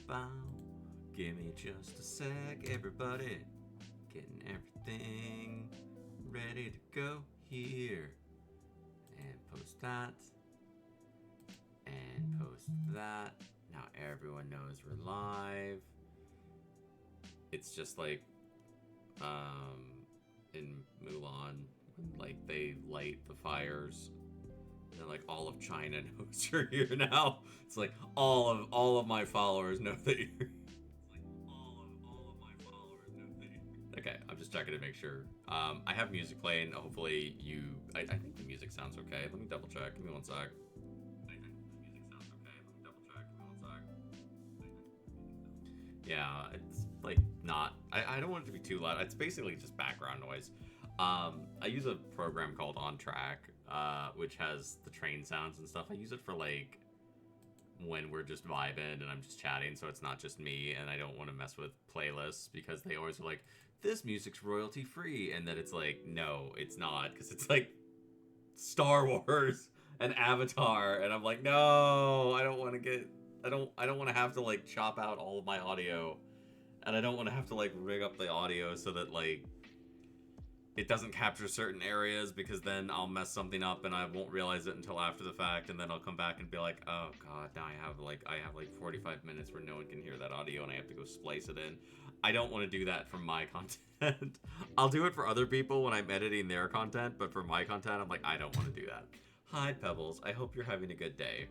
bow. Give me just a sec, everybody. Getting everything ready to go here. And post that. And post that. Now everyone knows we're live. It's just like in Mulan when like they light the fires. And like all of China knows you're here now. It's like all of my followers know that you're here. Okay, I'm just checking to make sure. I have music playing. Hopefully you... I think the music sounds okay. Let me double check. Give me one sec. I think the music sounds okay. Let me double check. Give me one sec. Yeah, it's like not... I don't want it to be too loud. It's basically just background noise. I use a program called On Track, which has the train sounds and stuff. I use it for like... when we're just vibing and I'm just chatting, so it's not just me, and I don't want to mess with playlists because they always are like, this music's royalty free, and then it's like, no, it's not, because it's like Star Wars and Avatar, and I'm like, no, I don't want to get, I don't want to have to like chop out all of my audio, and I don't want to have to like rig up the audio so that like it doesn't capture certain areas, because then I'll mess something up and I won't realize it until after the fact, and then I'll come back and be like, oh god, now I have like 45 minutes where no one can hear that audio and I have to go splice it in. I don't want to do that for my content. I'll do it for other people when I'm editing their content, but for my content, I'm like, I don't want to do that. Hi Pebbles, I hope you're having a good day.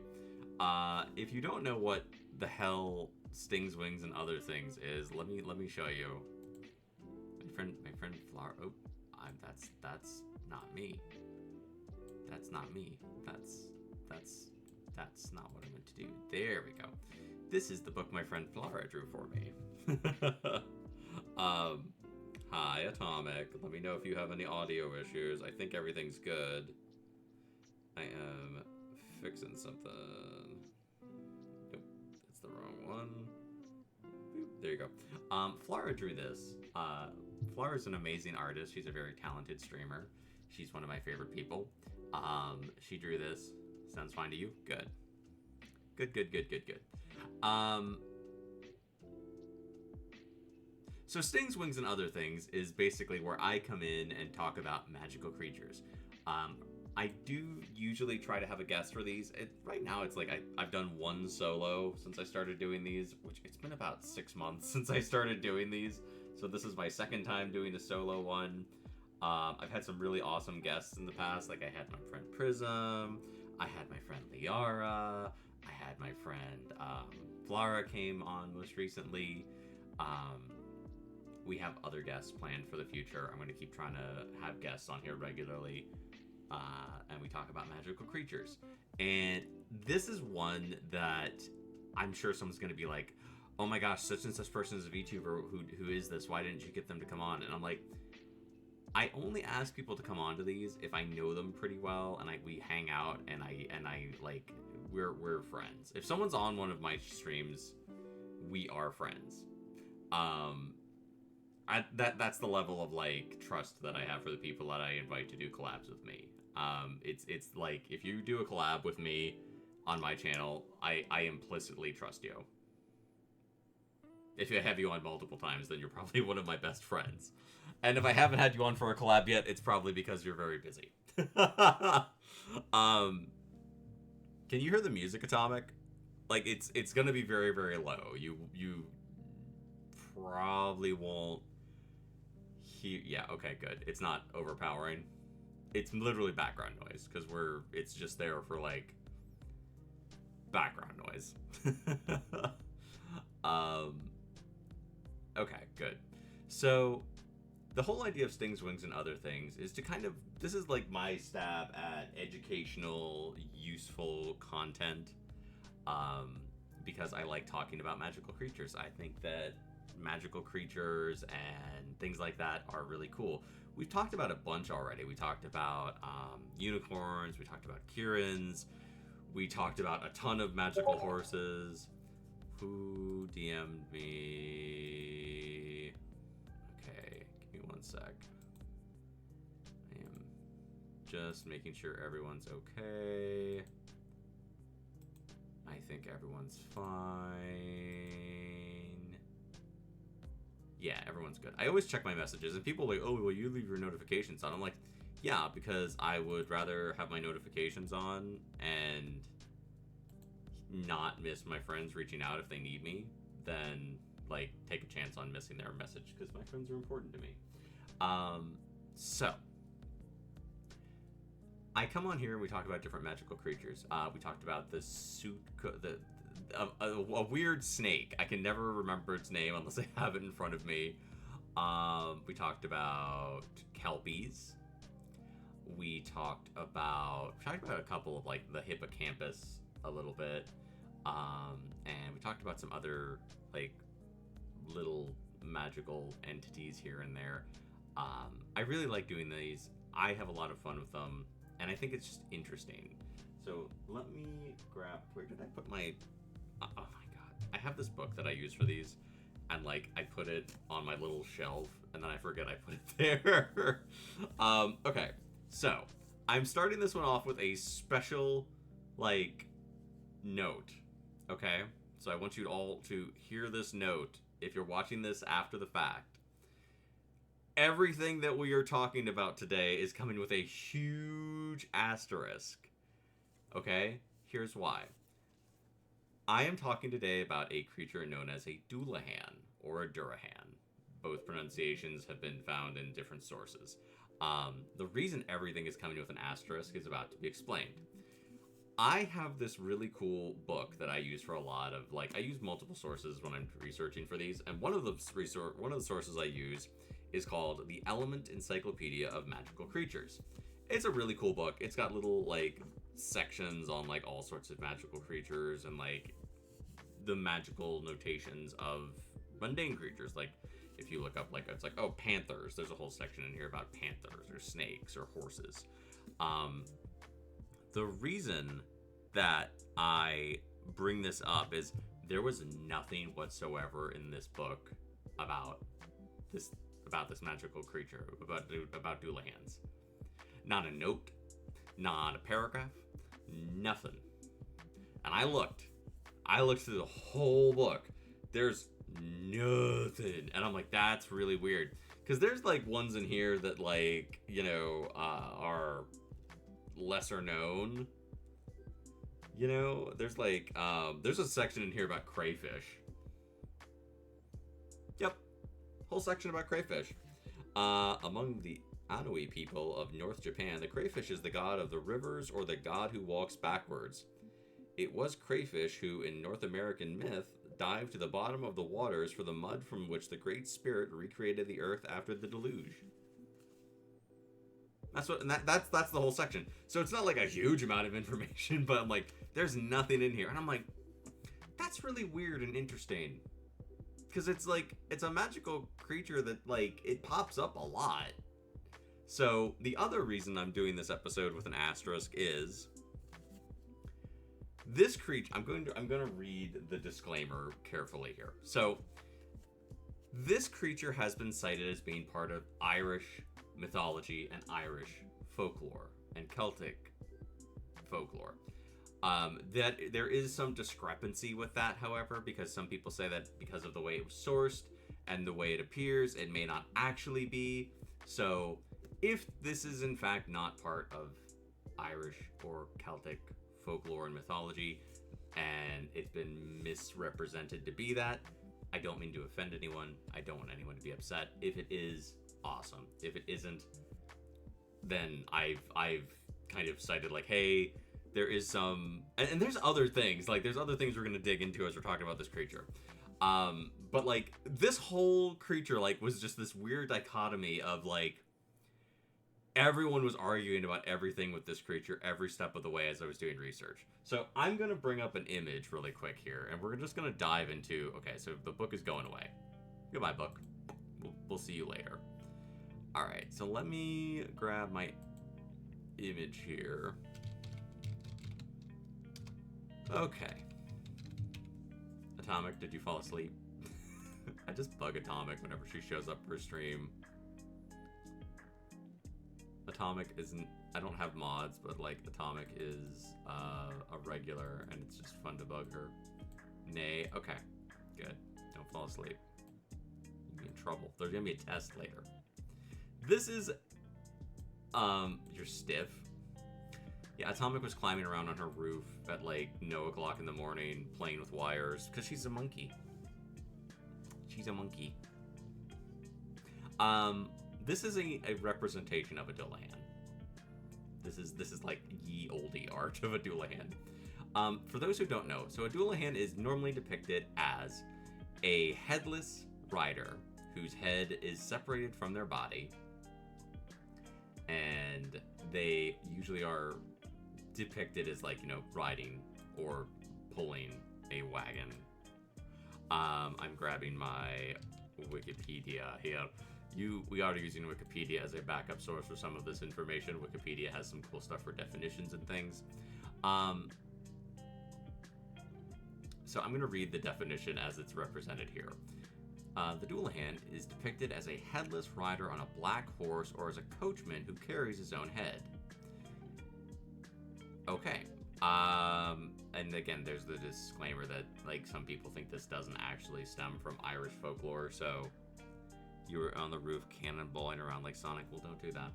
If you don't know what the hell Stings, Wings, and Other Things is, let me show you. My friend Flower. Oh. That's not me. That's not me. That's not what I meant to do. There we go. This is the book my friend Flora drew for me. Hi Atomic. Let me know if you have any audio issues. I think everything's good. I am fixing something. Nope, that's the wrong one. Boop, there you go. Flora drew this. Flara's an amazing artist. She's a very talented streamer. She's one of my favorite people. She drew this. Sounds fine to you? Good. Good. So Stings, Wings, and Other Things is basically where I come in and talk about magical creatures. I do usually try to have a guest for these. Right now, it's like I've done one solo since I started doing these, which it's been about 6 months since I started doing these. So this is my second time doing a solo one. I've had some really awesome guests in the past. Like I had my friend Prism. I had my friend Liara. I had my friend Flara came on most recently. We have other guests planned for the future. I'm going to keep trying to have guests on here regularly. And we talk about magical creatures. And this is one that I'm sure someone's going to be like, oh my gosh, such and such person is a VTuber. Who is this? Why didn't you get them to come on? And I'm like, I only ask people to come on to these if I know them pretty well and we hang out and I like we're friends. If someone's on one of my streams, we are friends. That's the level of like trust that I have for the people that I invite to do collabs with me. It's like if you do a collab with me on my channel, I implicitly trust you. If I have you on multiple times, then you're probably one of my best friends. And if I haven't had you on for a collab yet, it's probably because you're very busy. Can you hear the music, Atomic? Like it's gonna be very, very low. You probably won't hear. Yeah, okay, good. It's not overpowering. It's literally background noise because it's just there for like background noise. Okay, good. So the whole idea of Stings, Wings, and Other Things is to kind of, this is like my stab at educational, useful content, because I like talking about magical creatures. I think that magical creatures and things like that are really cool. We've talked about a bunch already. We talked about unicorns, we talked about Kirins, we talked about a ton of magical horses. Who DM'd me? Okay, give me one sec. I am just making sure everyone's okay. I think everyone's fine. Yeah, everyone's good. I always check my messages, and people are like, oh, well, you leave your notifications on. I'm like, yeah, because I would rather have my notifications on and not miss my friends reaching out if they need me than, like, take a chance on missing their message, because my friends are important to me. So, I come on here and we talk about different magical creatures. We talked about the a weird snake. I can never remember its name unless I have it in front of me. We talked about kelpies. We talked about a couple of, like, the hippocampus a little bit. And we talked about some other, like, little magical entities here and there. I really like doing these. I have a lot of fun with them, and I think it's just interesting. So let me grab, where did I put my, oh my god. I have this book that I use for these, and, like, I put it on my little shelf, and then I forget I put it there. Okay, so I'm starting this one off with a special, like, note, okay? So I want you all to hear this note if you're watching this after the fact. Everything that we are talking about today is coming with a huge asterisk, okay? Here's why. I am talking today about a creature known as a Dullahan or a Dullahan. Both pronunciations have been found in different sources. The reason everything is coming with an asterisk is about to be explained. I have this really cool book that I use for a lot of, like, I use multiple sources when I'm researching for these, and one of the sources I use is called The Element Encyclopedia of Magical Creatures. It's a really cool book. It's got little, like, sections on, like, all sorts of magical creatures and, like, the magical notations of mundane creatures. Like, if you look up, like, it's like, oh, panthers. There's a whole section in here about panthers or snakes or horses. The reason that I bring this up is there was nothing whatsoever in this book about this magical creature, about Dullahans. Not a note, not a paragraph, nothing. And I looked through the whole book. There's nothing. And I'm like, that's really weird. Because there's, like, ones in here that, like, you know, are lesser known. You know, there's, like, there's a section in here about crayfish. Yep. Whole section about crayfish. Among the Anoi people of North Japan, the crayfish is the god of the rivers or the god who walks backwards. It was crayfish who, in North American myth, dived to the bottom of the waters for the mud from which the Great Spirit recreated the earth after the deluge. That's the whole section. So it's not like a huge amount of information, but I'm like, there's nothing in here. And I'm like, that's really weird and interesting. Because it's like, it's a magical creature that, like, it pops up a lot. So the other reason I'm doing this episode with an asterisk is this creature, I'm going to read the disclaimer carefully here. So this creature has been cited as being part of Irish mythology and Irish folklore and Celtic folklore. That there is some discrepancy with that, however, because some people say that because of the way it was sourced and the way it appears, it may not actually be. So if this is in fact not part of Irish or Celtic folklore and mythology, and it's been misrepresented to be that, I don't mean to offend anyone. I don't want anyone to be upset. If it is, awesome. If it isn't, then I've kind of cited, like, hey, there is some, and there's other things, like, there's other things we're gonna dig into as we're talking about this creature. But, like, this whole creature, like, was just this weird dichotomy of, like, everyone was arguing about everything with this creature every step of the way as I was doing research. So I'm gonna bring up an image really quick here, and we're just gonna dive into, okay, so the book is going away. Goodbye, book. We'll see you later. All right, so let me grab my image here. Okay. Atomic, did you fall asleep? I just bug Atomic whenever she shows up for stream. Atomic isn't, I don't have mods, but, like, Atomic is a regular, and it's just fun to bug her. Nay, okay, good. Don't fall asleep. You can trouble. There's gonna be a test later. This is, you're stiff. Yeah, Atomic was climbing around on her roof at like no o'clock in the morning, playing with wires, because she's a monkey. She's a monkey. This is a representation of a Dullahan. This is like ye olde art of a Dullahan. For those who don't know, so a Dullahan is normally depicted as a headless rider whose head is separated from their body, and they usually are depicted as like, you know, riding or pulling a wagon. I'm grabbing my Wikipedia here. We are using Wikipedia as a backup source for some of this information. Wikipedia has some cool stuff for definitions and things. So I'm going to read the definition as it's represented here. The Dullahan is depicted as a headless rider on a black horse or as a coachman who carries his own head. Okay. And again, there's the disclaimer that, like, some people think this doesn't actually stem from Irish folklore, so you were on the roof cannonballing around like Sonic. Well, don't do that.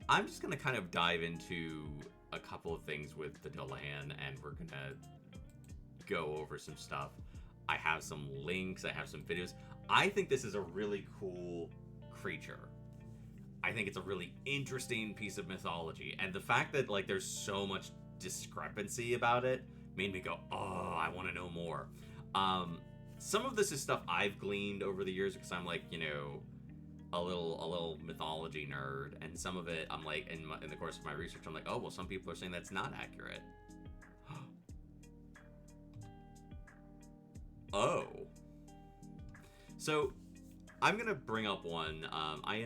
I'm just going to kind of dive into a couple of things with the Dullahan, and we're going to go over some stuff. I have some links. I have some videos. I think this is a really cool creature. I think it's a really interesting piece of mythology. And the fact that, like, there's so much discrepancy about it made me go, oh, I want to know more. Some of this is stuff I've gleaned over the years because I'm, like, you know, a little mythology nerd, and some of it I'm like, in the course of my research, I'm like, oh, well, some people are saying that's not accurate. Oh. So I'm gonna bring up one. I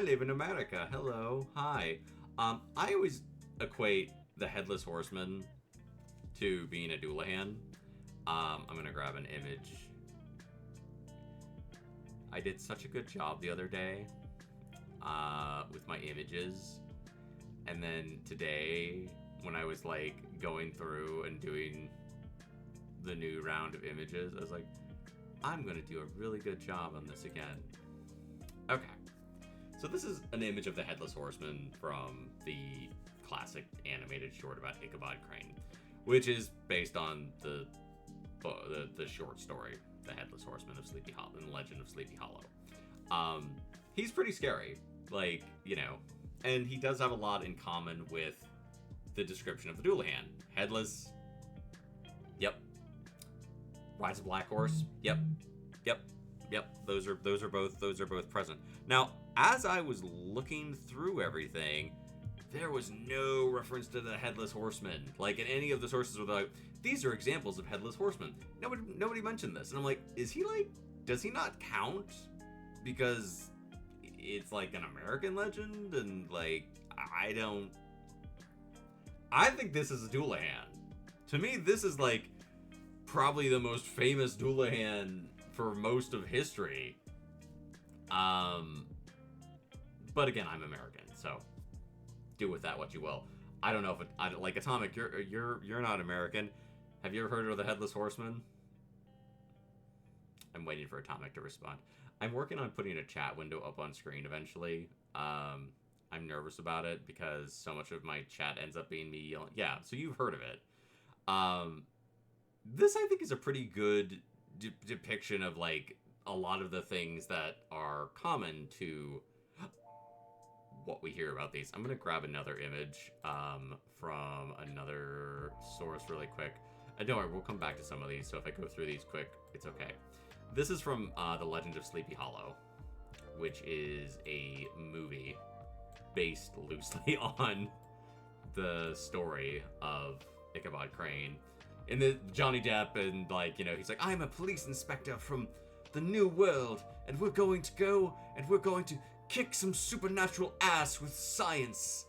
live in America. Hello, hi. I always equate the Headless Horseman to being a Dullahan. I'm gonna grab an image. I did such a good job the other day with my images, and then today when I was like going through and doing the new round of images, I was like, I'm gonna do a really good job on this again. Okay, so this is an image of the Headless Horseman from the classic animated short about Ichabod Crane, which is based on the short story, The Headless Horseman of Sleepy Hollow, and the Legend of Sleepy Hollow. He's pretty scary, like, you know, and he does have a lot in common with the description of the Dullahan. Headless, yep. Rides a black horse, yep. Those are both present. Now, as I was looking through everything, there was no reference to the Headless Horseman. Like, in any of the sources were like, these are examples of Headless Horsemen. Nobody mentioned this. And I'm like, is he like, does he not count? Because it's like an American legend, and like, I think this is a Dullahan. To me, this is like probably the most famous Dullahan for most of history. But again, I'm American, so do with that what you will. I don't know if it, like Atomic, you're not American. Have you ever heard of the Headless Horseman? I'm waiting for Atomic to respond. I'm working on putting a chat window up on screen eventually. I'm nervous about it because so much of my chat ends up being me yelling. Yeah, so you've heard of it. This, I think, is a pretty good depiction of, like, a lot of the things that are common to what we hear about these. I'm going to grab another image from another source really quick. Don't worry, we'll come back to some of these, so if I go through these quick, it's okay. This is from The Legend of Sleepy Hollow, which is a movie based loosely on the story of Ichabod Crane. And the Johnny Depp, and, like, you know, he's like, I'm a police inspector from the New World, and we're going to go, and we're going to kick some supernatural ass with science.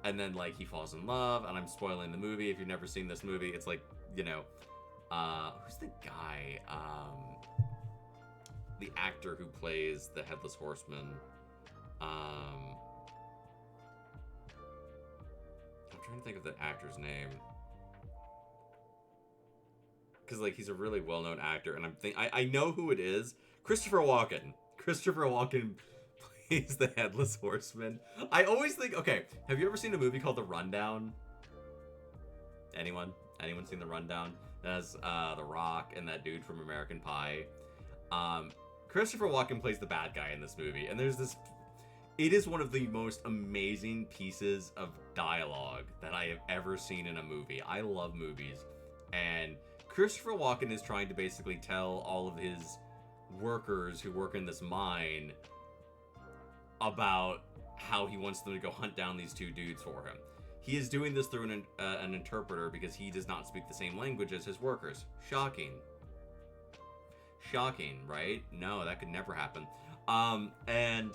And then, like, he falls in love, and I'm spoiling the movie. If you've never seen this movie, it's like, you know, who's the guy, the actor who plays the Headless Horseman? I'm trying to think of the actor's name. because like he's a really well-known actor, and I know who it is. Christopher Walken. Christopher Walken plays the Headless Horseman. I always think, okay, have you ever seen a movie called The Rundown? Anyone? Anyone seen The Rundown? That has The Rock and that dude from American Pie. Christopher Walken plays the bad guy in this movie, and there's this. It is one of the most amazing pieces of dialogue that I have ever seen in a movie. I love movies, and Christopher Walken is trying to basically tell all of his workers who work in this mine about how he wants them to go hunt down these two dudes for him. He is doing this through an interpreter because he does not speak the same language as his workers. Shocking. Shocking, right? No, that could never happen. And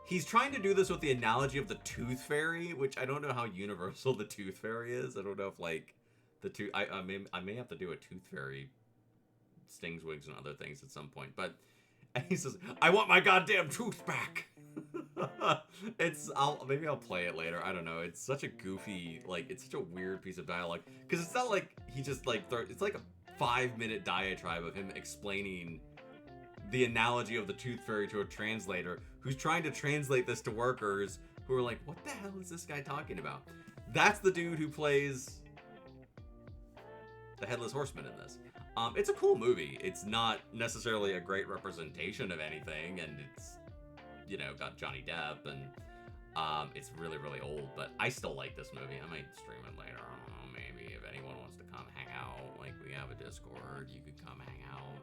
he's trying to do this with the analogy of the Tooth Fairy, which I don't know how universal the Tooth Fairy is. I don't know if, like, the tooth... I may have to do a Tooth Fairy stings, wigs, and other things at some point. But and he says, I want my goddamn tooth back! Maybe I'll play it later. I don't know. It's such a goofy, like, it's such a weird piece of dialogue. Because it's not like he just, like, it's like a 5-minute diatribe of him explaining the analogy of the Tooth Fairy to a translator who's trying to translate this to workers who are like, what the hell is this guy talking about? That's the dude who plays the Headless Horseman in this. It's a cool movie. It's not necessarily a great representation of anything, and it's, you know, got Johnny Depp, and it's really, really old, but I still like this movie. I might stream it later. I don't know, maybe if anyone wants to come hang out, like, we have a Discord, you could come hang out.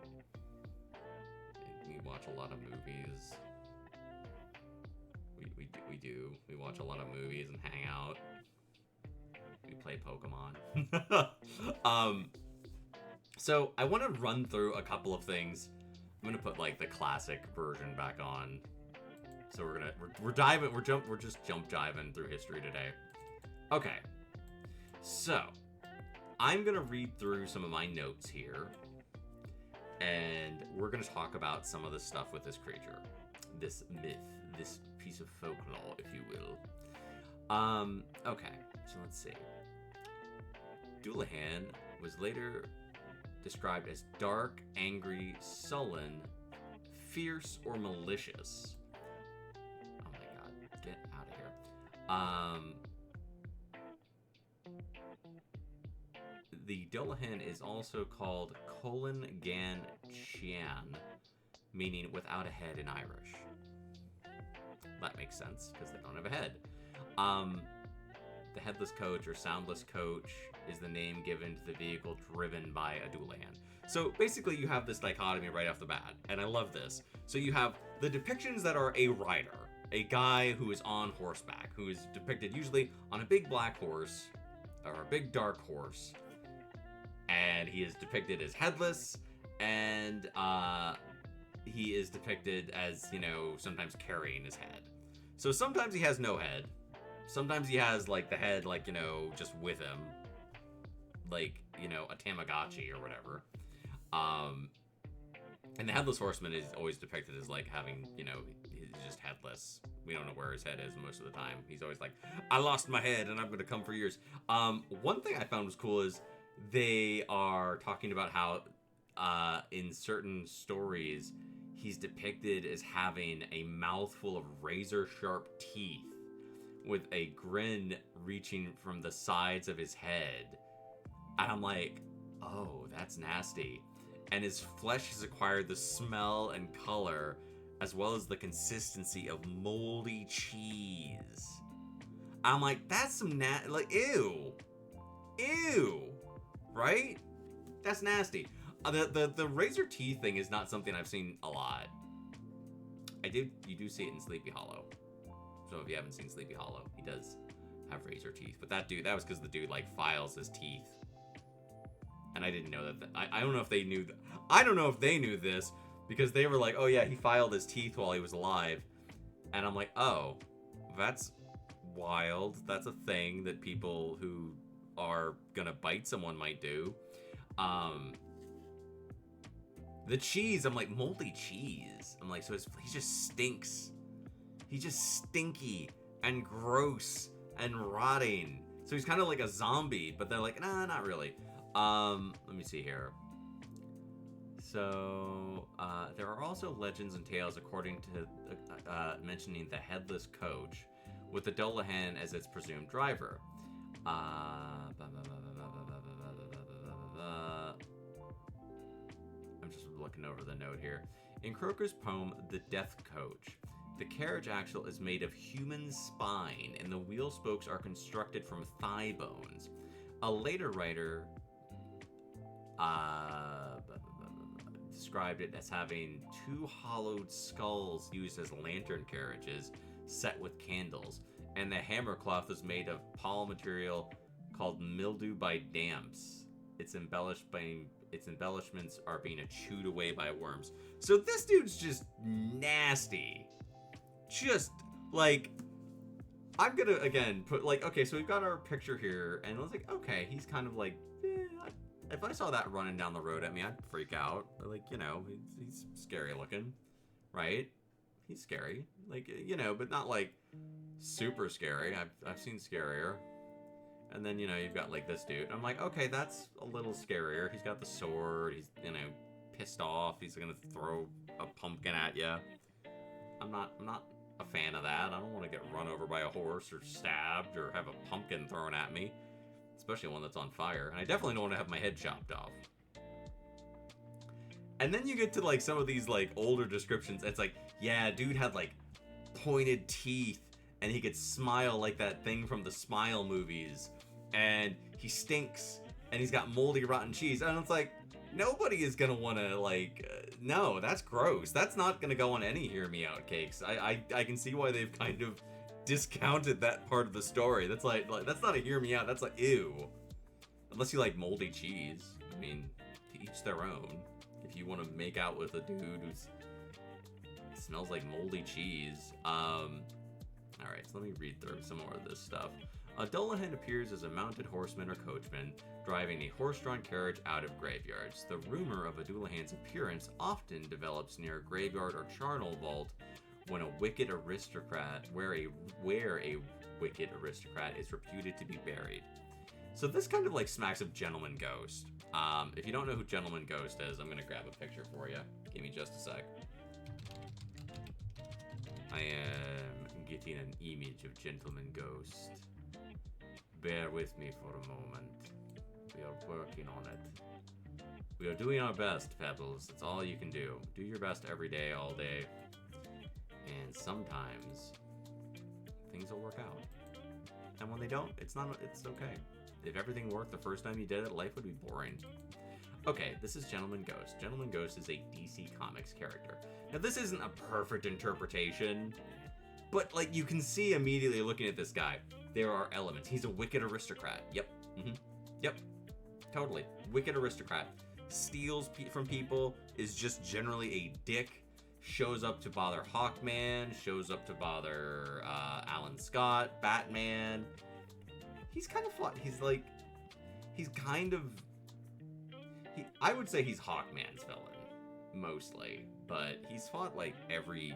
We watch a lot of movies. We do. We watch a lot of movies and hang out. We play Pokemon. So I want to run through a couple of things. I'm gonna put like the classic version back on. So we're just jump jiving through history today. Okay. So I'm gonna read through some of my notes here, and we're gonna talk about some of the stuff with this creature, this myth, this piece of folklore, if you will. Okay, so let's see. Dullahan was later described as dark, angry, sullen, fierce, or malicious. Oh my god, get out of here. The Dullahan is also called Colin Gan Chian, meaning without a head in Irish. That makes sense, because they don't have a head. The headless coach or soundless coach is the name given to the vehicle driven by a Dullahan. So basically you have this dichotomy right off the bat, and I love this. So you have the depictions that are a rider, a guy who is on horseback, who is depicted usually on a big black horse, or a big dark horse, and he is depicted as headless, and he is depicted as, you know, sometimes carrying his head. So sometimes he has no head. Sometimes he has, like, the head, like, you know, just with him. Like, you know, a Tamagotchi or whatever. And the Headless Horseman is always depicted as, like, having, you know, he's just headless. We don't know where his head is most of the time. He's always like, I lost my head and I'm going to come for yours. One thing I found was cool is they are talking about how in certain stories, he's depicted as having a mouthful of razor-sharp teeth with a grin reaching from the sides of his head. And I'm like, oh, that's nasty. And his flesh has acquired the smell and color, as well as the consistency of moldy cheese. I'm like, that's some like, ew. Ew. Right? That's nasty. The razor teeth thing is not something I've seen a lot. You do see it in Sleepy Hollow. So if you haven't seen Sleepy Hollow, he does have razor teeth. But that was because the dude, like, files his teeth. And I didn't know that. I don't know if they knew. I don't know if they knew this, because they were like, oh yeah, he filed his teeth while he was alive. And I'm like, oh, that's wild. That's a thing that people who are gonna bite someone might do. The cheese, I'm like, moldy cheese. I'm like, so he just stinks. He's just stinky and gross and rotting. So he's kind of like a zombie, but they're like, nah, not really. Let me see here. So, there are also legends and tales according to mentioning the headless coach, with the Dullahan as its presumed driver. I'm just looking over the note here. In Croker's poem, The Death Coach, the carriage axle is made of human spine, and the wheel spokes are constructed from thigh bones. A later writer described it as having two hollowed skulls used as lantern carriages set with candles, and the hammer cloth was made of polymer material called mildew by damps. Its embellishments are being chewed away by worms. So this dude's just nasty. Just like, I'm gonna again put like, okay, so we've got our picture here, and I was like, okay, he's kind of like, if I saw that running down the road at me, I'd freak out. Like, you know, he's scary looking, right? He's scary, like, you know, but not like super scary. I've seen scarier. And then, you know, you've got like this dude. I'm like, okay, that's a little scarier. He's got the sword. He's, you know, pissed off. He's gonna throw a pumpkin at you. I'm not a fan of that. I don't want to get run over by a horse or stabbed or have a pumpkin thrown at me. Especially one that's on fire. And I definitely don't want to have my head chopped off. And then you get to like some of these like older descriptions. It's like, yeah, dude had like pointed teeth and he could smile like that thing from the Smile movies. And he stinks and he's got moldy rotten cheese. And it's like, nobody is gonna want to like, no, that's gross. That's not gonna go on any Hear Me Out cakes. I can see why they've kind of discounted that part of the story. That's like that's not a Hear Me Out. That's like, ew. Unless you like moldy cheese. I mean, to each their own. If you want to make out with a dude who smells like moldy cheese. Alright, so let me read through some more of this stuff. A Dullahan appears as a mounted horseman or coachman, driving a horse-drawn carriage out of graveyards. The rumor of a Dullahan's appearance often develops near a graveyard or charnel vault when a wicked aristocrat, where a wicked aristocrat is reputed to be buried. So this kind of like smacks of Gentleman Ghost. If you don't know who Gentleman Ghost is, I'm gonna grab a picture for you. Give me just a sec. I am getting an image of Gentleman Ghost. Bear with me for a moment. We are working on it. We are doing our best, Pebbles. That's all you can do. Do your best every day, all day. And sometimes things will work out. And when they don't, it's okay. If everything worked the first time you did it, life would be boring. Okay, this is Gentleman Ghost. Gentleman Ghost is a DC Comics character. Now, this isn't a perfect interpretation, but like you can see immediately looking at this guy, there are elements. He's a wicked aristocrat. Yep. Yep. Totally. Wicked aristocrat. Steals from people, is just generally a dick. Shows up to bother Hawkman, shows up to bother Alan Scott, Batman. He's kind of flawed. I would say he's Hawkman's villain, mostly. But he's fought like every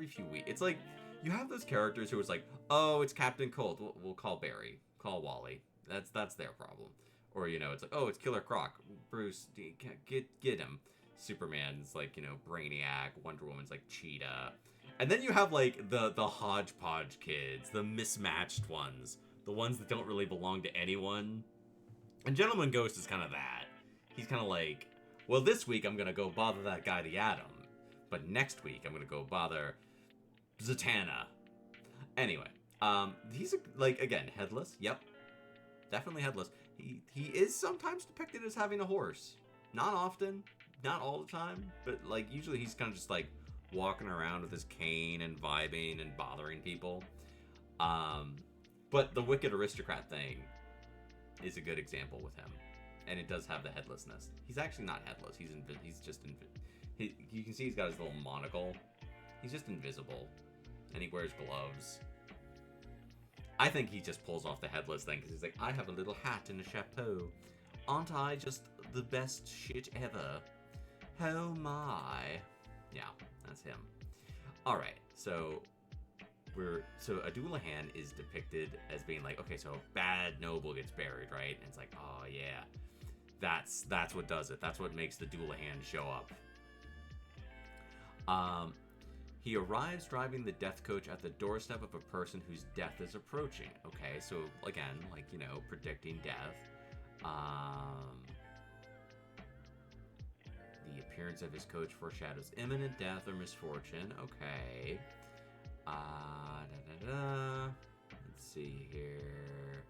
few weeks. It's like, you have those characters who is like, oh, it's Captain Cold. We'll call Barry. Call Wally. That's their problem. Or, you know, it's like, oh, it's Killer Croc. Bruce, get him. Superman's like, you know, Brainiac. Wonder Woman's like Cheetah. And then you have like the hodgepodge kids, the mismatched ones, the ones that don't really belong to anyone. And Gentleman Ghost is kind of that. He's kind of like, well, this week I'm gonna go bother that guy, the Atom, but next week I'm gonna go bother Zatanna. Anyway, he's like, again, headless. Yep, definitely headless. He is sometimes depicted as having a horse. Not often. Not all the time, but like usually he's kind of just like walking around with his cane and vibing and bothering people. But the wicked aristocrat thing is a good example with him, and it does have the headlessness. He's actually not headless. You can see he's got his little monocle. He's just invisible, and he wears gloves. I think he just pulls off the headless thing because he's like, I have a little hat and a chapeau. Aren't I just the best shit ever? Oh my. Yeah, that's him. Alright, so so a Dullahan is depicted as being like, okay, so a bad noble gets buried, right? And it's like, oh yeah, that's what does it. That's what makes the Dullahan show up. He arrives driving the death coach at the doorstep of a person whose death is approaching. Okay, so again, like, you know, predicting death. The appearance of his coach foreshadows imminent death or misfortune. Okay. Let's see here.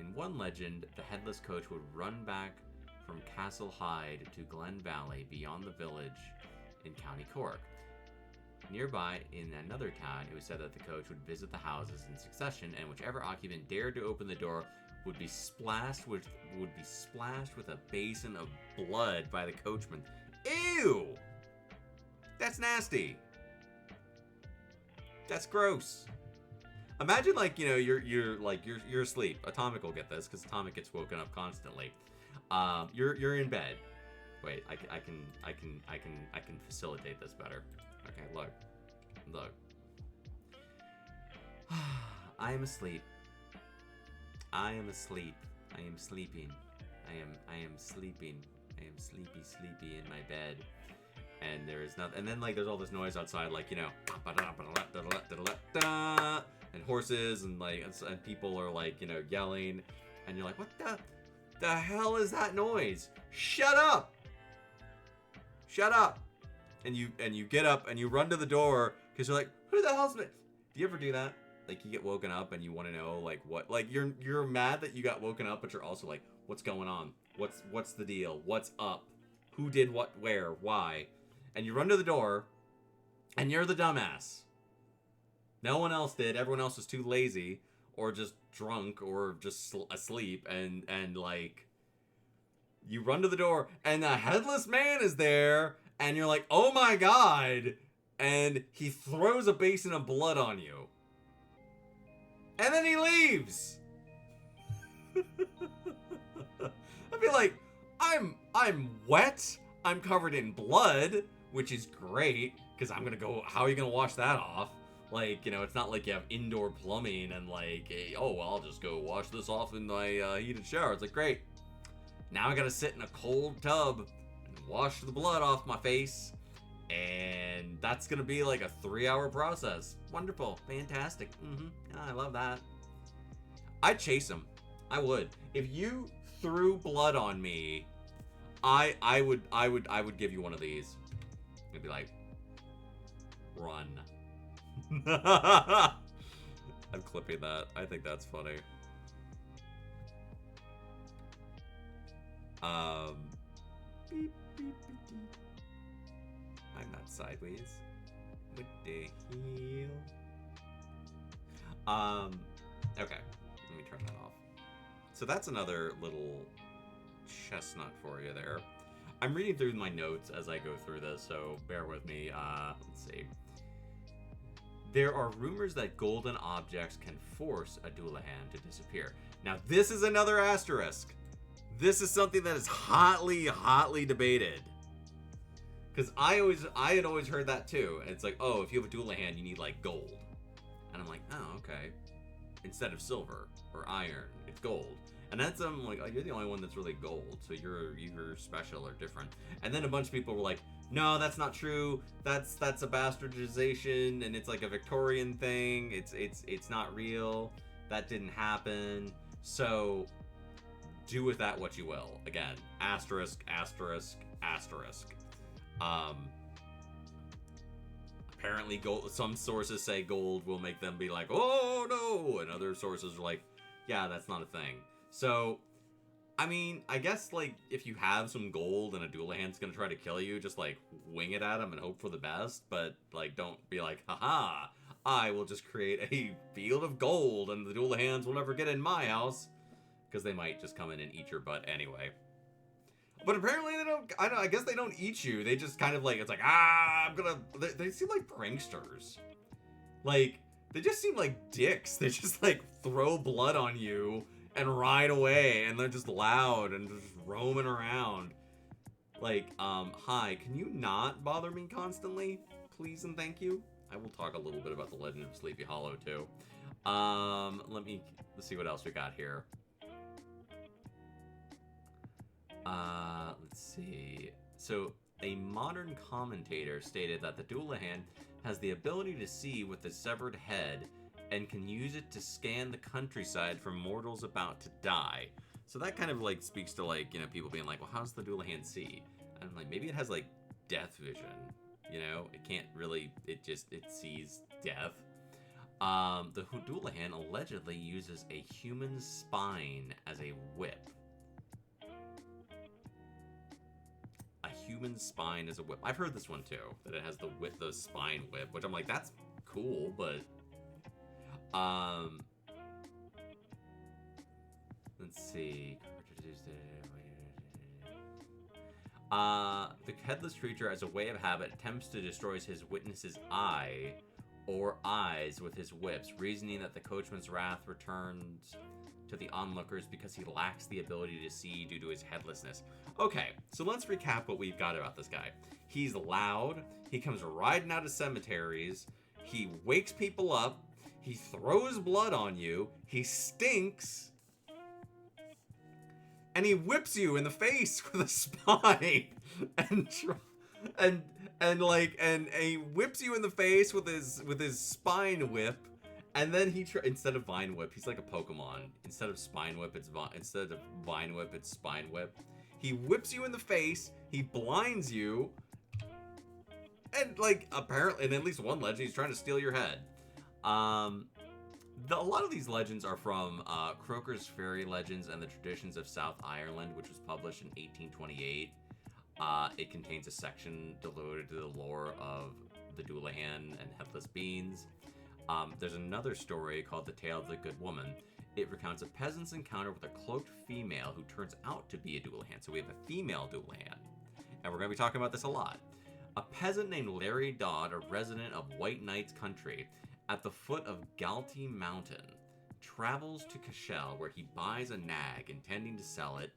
In one legend, the headless coach would run back from Castle Hyde to Glen Valley beyond the village in County Cork. Nearby, in another town, it was said that the coach would visit the houses in succession, and whichever occupant dared to open the door would be splashed with a basin of blood by the coachman. Ew! That's nasty. That's gross. Imagine, like, you know, you're asleep. Atomic will get this because Atomic gets woken up constantly. You're in bed. Wait, I can facilitate this better. Okay, look. I am asleep. I am asleep. I am sleeping. I am sleeping. I am sleepy in my bed. And there is nothing. And then, like, there's all this noise outside, like, you know, and horses and, like, and people are, like, you know, yelling. And you're like, what the hell is that noise? Shut up! Shut up! And you get up and you run to the door because you're like, who the hell's me? Do you ever do that? Like, you get woken up and you want to know, like, what? Like, you're mad that you got woken up, but you're also like, what's going on? What's the deal? What's up? Who did what? Where? Why? And you run to the door, and you're the dumbass. No one else did. Everyone else was too lazy, or just drunk, or just asleep, and like, you run to the door, and the headless man is there, and you're like, oh my god, and he throws a basin of blood on you. And then he leaves. I feel like, I'm wet, I'm covered in blood, which is great, because I'm gonna go, how are you gonna wash that off? Like, you know, it's not like you have indoor plumbing and like, hey, oh, well, I'll just go wash this off in my heated shower. It's like, great. Now I gotta sit in a cold tub and wash the blood off my face. And that's gonna be like a 3-hour process. Wonderful. Fantastic. Yeah, I love that. I'd chase him. I would. If you threw blood on me, I would give you one of these. It'd be like, run. I'm clipping that. I think that's funny. Beep, beep, beep, beep. I'm not sideways. What the hell? Okay. Let me turn that off. So that's another little chestnut for you there. I'm reading through my notes as I go through this, so bear with me. Let's see. There are rumors that golden objects can force a Dullahan to disappear. Now, this is another asterisk. This is something that is hotly debated. Because I had always heard that too. And it's like, oh, if you have a Dullahan, you need like gold. And I'm like, oh, okay. Instead of silver or iron, it's gold. And that's I'm like, oh, you're the only one that's really gold, so you're special or different. And then a bunch of people were like, no, that's not true. That's a bastardization, and it's like a Victorian thing. It's not real. That didn't happen. So do with that what you will. Again, asterisk, asterisk, asterisk. Apparently, gold. Some sources say gold will make them be like, oh no, and other sources are like, yeah, that's not a thing. So, I mean, I guess, like, if you have some gold and a Dullahan's gonna try to kill you, just, like, wing it at him and hope for the best, but, like, don't be like, haha, I will just create a field of gold and the Dullahans will never get in my house, because they might just come in and eat your butt anyway. But apparently they don't, I guess they don't eat you, they just kind of, like, it's like, they seem like pranksters. Like, they just seem like dicks. They just, like, throw blood on you and ride away, and they're just loud and just roaming around. Like, hi, can you not bother me constantly? Please and thank you. I will talk a little bit about the Legend of Sleepy Hollow too. Let's see what else we got here. Let's see. So, a modern commentator stated that the Dullahan has the ability to see with a severed head and can use it to scan the countryside for mortals about to die. So that kind of like speaks to like, people being like, well, how does the Dullahan see? And I'm like, maybe it has like death vision. It can't really, it sees death. The Dullahan allegedly uses a human spine as a whip. A human spine as a whip. I've heard this one too, that it has the spine whip, which I'm like, that's cool, but let's see. The headless creature, as a way of habit, attempts to destroy his witness's eye or eyes with his whips, reasoning that the coachman's wrath returns to the onlookers because he lacks the ability to see due to his headlessness. Okay, so let's recap what we've got about this guy. He's loud, he comes riding out of cemeteries, he wakes people up, he throws blood on you, he stinks, and he whips you in the face with a spine, and he whips you in the face with his spine whip, and then instead of vine whip, he's like a Pokemon. Instead of spine whip, instead of vine whip, it's spine whip. He whips you in the face, he blinds you, and like apparently in at least one legend, he's trying to steal your head. A lot of these legends are from Croker's Fairy Legends and the Traditions of South Ireland, which was published in 1828. It contains a section devoted to the lore of the Dullahan and Headless Beings. There's another story called The Tale of the Good Woman. It recounts a peasant's encounter with a cloaked female who turns out to be a Dullahan. So we have a female Dullahan, and we're going to be talking about this a lot. A peasant named Larry Dodd, a resident of White Knight's country, at the foot of Galtee Mountain, travels to Cashel, where he buys a nag, intending to sell it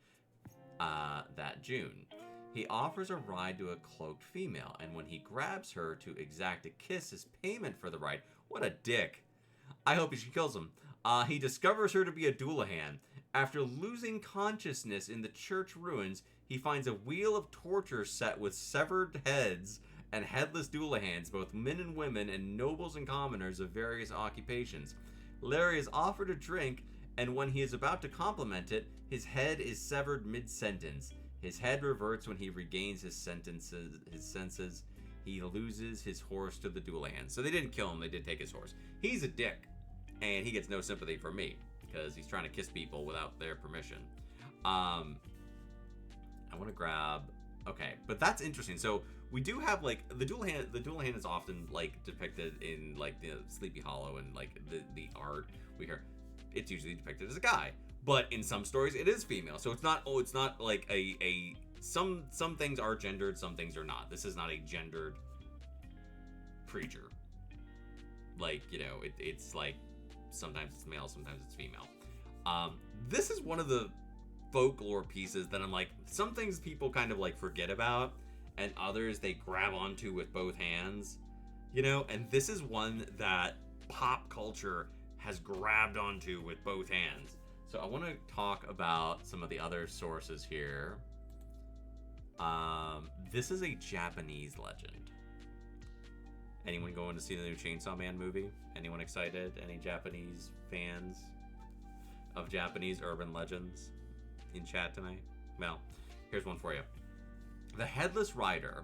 that June. He offers a ride to a cloaked female, and when he grabs her to exact a kiss as payment for the ride, what a dick. I hope she kills him. He discovers her to be a Dullahan. After losing consciousness in the church ruins, he finds a wheel of torture set with severed heads and headless Dullahans, both men and women, and nobles and commoners of various occupations. Larry is offered a drink, and when he is about to compliment it, his head is severed mid-sentence. His head reverts when he regains his senses. He loses his horse to the Dullahan. So they didn't kill him, they did take his horse. He's a dick, and he gets no sympathy from me, because he's trying to kiss people without their permission. I want to grab... Okay, but that's interesting. So we do have like the Dullahan. The Dullahan is often like depicted in like the Sleepy Hollow and like the art we hear. It's usually depicted as a guy, but in some stories it is female. So it's not. Oh, it's not like a some things are gendered, some things are not. This is not a gendered creature. Like it's like sometimes it's male, sometimes it's female. This is one of the folklore pieces that I'm like, some things people kind of like forget about, and others they grab onto with both hands, and this is one that pop culture has grabbed onto with both hands. So I want to talk about some of the other sources here. This is a Japanese legend. Anyone going to see the new Chainsaw Man movie? Anyone excited? Any Japanese fans of Japanese urban legends in chat tonight? Well, here's one for you. The Headless Rider,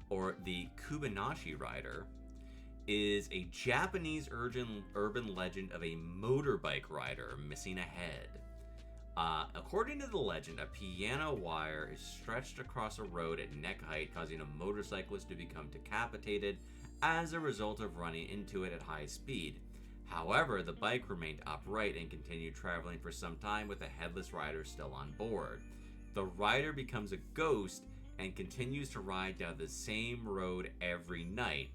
or the Kubinashi Rider, is a Japanese urban legend of a motorbike rider missing a head. According to the legend, a piano wire is stretched across a road at neck height, causing a motorcyclist to become decapitated as a result of running into it at high speed. However, the bike remained upright and continued traveling for some time with the headless rider still on board. The rider becomes a ghost and continues to ride down the same road every night.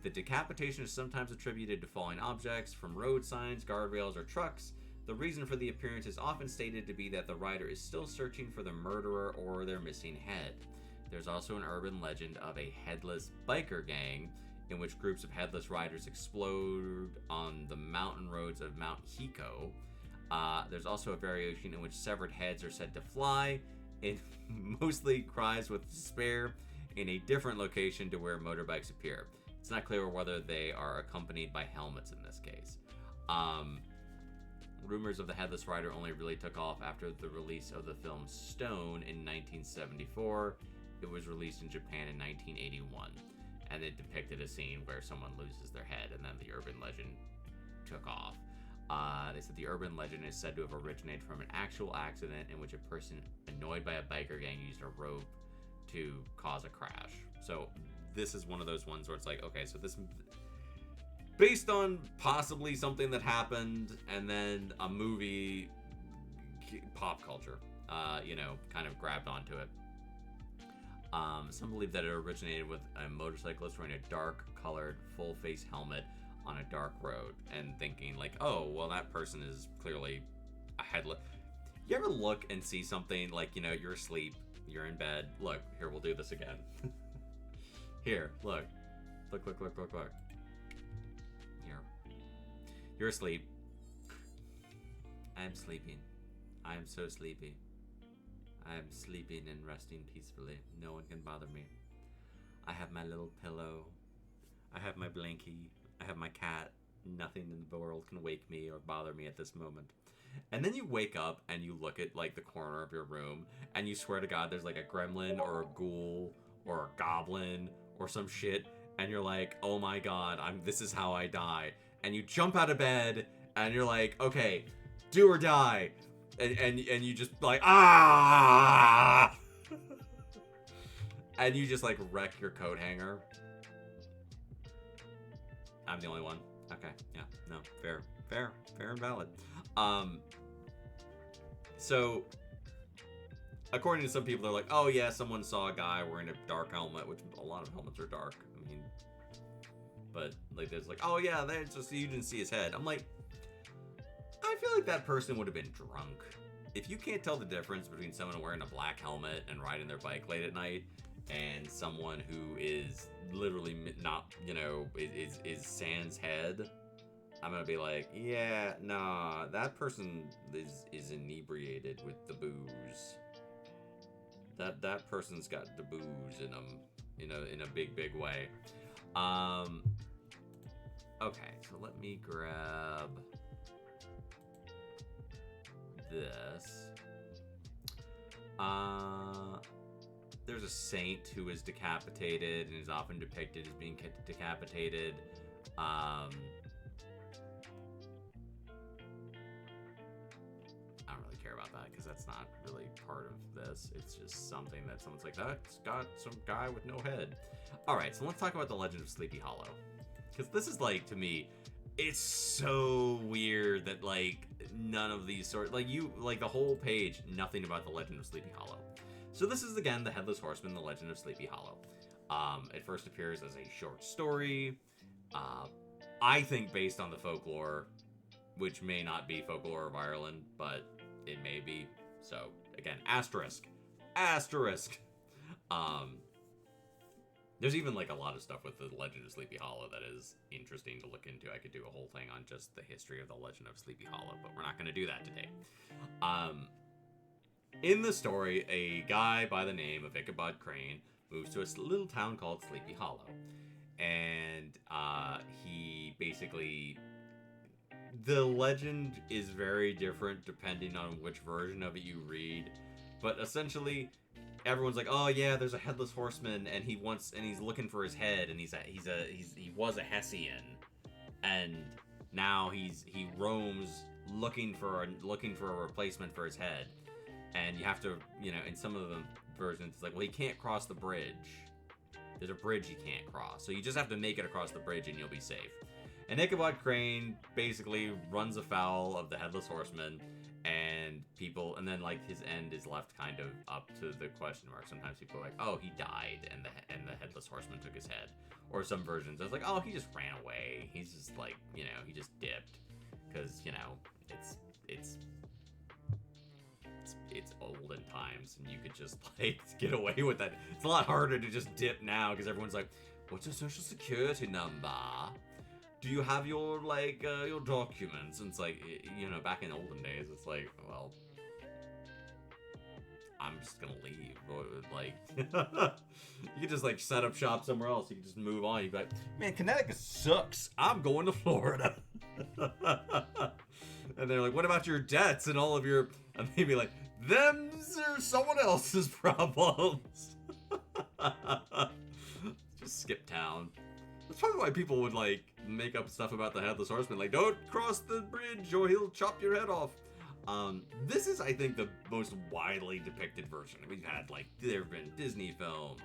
The decapitation is sometimes attributed to falling objects from road signs, guardrails, or trucks. The reason for the appearance is often stated to be that the rider is still searching for the murderer or their missing head. There's also an urban legend of a headless biker gang in which groups of headless riders explode on the mountain roads of Mount Hiko. There's also a variation in which severed heads are said to fly. It mostly cries with despair in a different location to where motorbikes appear. It's not clear whether they are accompanied by helmets in this case. Rumors of the Headless Rider only really took off after the release of the film Stone in 1974. It was released in Japan in 1981, and it depicted a scene where someone loses their head, and then the urban legend took off. They said the urban legend is said to have originated from an actual accident in which a person annoyed by a biker gang used a rope to cause a crash. So this is one of those ones where it's like, okay, so this based on possibly something that happened, and then a movie, pop culture, kind of grabbed onto it. Some believe that it originated with a motorcyclist wearing a dark-colored full-face helmet on a dark road, and thinking like, oh, well, that person is clearly a headless. You ever look and see something like, you're asleep, you're in bed. Look, here, we'll do this again. Here, look. Look. Here. You're asleep. I am sleeping. I am so sleepy. I am sleeping and resting peacefully. No one can bother me. I have my little pillow. I have my blankie. I have my cat. Nothing in the world can wake me or bother me at this moment. And then you wake up and you look at like the corner of your room and you swear to God there's like a gremlin or a ghoul or a goblin or some shit, and you're like, oh my God, this is how I die. And you jump out of bed and you're like, okay, do or die. And you just like, ah! And you just like wreck your coat hanger. I'm the only one. Okay, yeah, no, fair and valid. So according to some people, they're like, oh yeah, someone saw a guy wearing a dark helmet, which a lot of helmets are dark. I mean, but like there's like, oh yeah, there's just, you didn't see his head. I'm like, I feel like that person would have been drunk. If you can't tell the difference between someone wearing a black helmet and riding their bike late at night and someone who is literally not, is sans head, I'm gonna be like, yeah, nah, that person is inebriated with the booze. That person's got the booze in them, in a big way. Okay, so let me grab this. There's a saint who is decapitated and is often depicted as being decapitated. I don't really care about that because that's not really part of this. It's just something that someone's like, that's got some guy with no head. Alright, so let's talk about the Legend of Sleepy Hollow. Because this is like, to me, it's so weird that like none of these like the whole page, nothing about the Legend of Sleepy Hollow. So this is again the Headless Horseman, the Legend of Sleepy Hollow. It first appears as a short story. I think based on the folklore, which may not be folklore of Ireland, but it may be. So again, asterisk. There's even like a lot of stuff with the Legend of Sleepy Hollow that is interesting to look into. I could do a whole thing on just the history of the Legend of Sleepy Hollow, but we're not going to do that today. In the story, a guy by the name of Ichabod Crane moves to a little town called Sleepy Hollow. And he basically... The legend is very different depending on which version of it you read. But essentially, everyone's like, oh yeah, there's a headless horseman, and he's looking for his head, and he was a Hessian. And now he roams looking for a replacement for his head. And you have to, in some of the versions, it's like, well, he can't cross the bridge. There's a bridge he can't cross. So you just have to make it across the bridge and you'll be safe. And Ichabod Crane basically runs afoul of the Headless Horseman, and then like his end is left kind of up to the question mark. Sometimes people are like, oh, he died and the Headless Horseman took his head. Or some versions, it's like, oh, he just ran away. He's just like, he just dipped. Because, it's olden times and you could just like get away with that. It's a lot harder to just dip now because everyone's like, What's your social security number? Do you have your, like, your documents? And it's like, you know, back in olden days, it's like, well, I'm just gonna leave. Or, like, you could just, like, set up shop somewhere else. You can just move on. You'd be like, man, Connecticut sucks. I'm going to Florida. And they're like, what about your debts and all of your... And they'd be like, them's are someone else's problems. Just skip town. That's probably why people would, like, make up stuff about the Headless Horseman. Like, don't cross the bridge or he'll chop your head off. This is, I think, the most widely depicted version. We've had, like, there have been Disney films.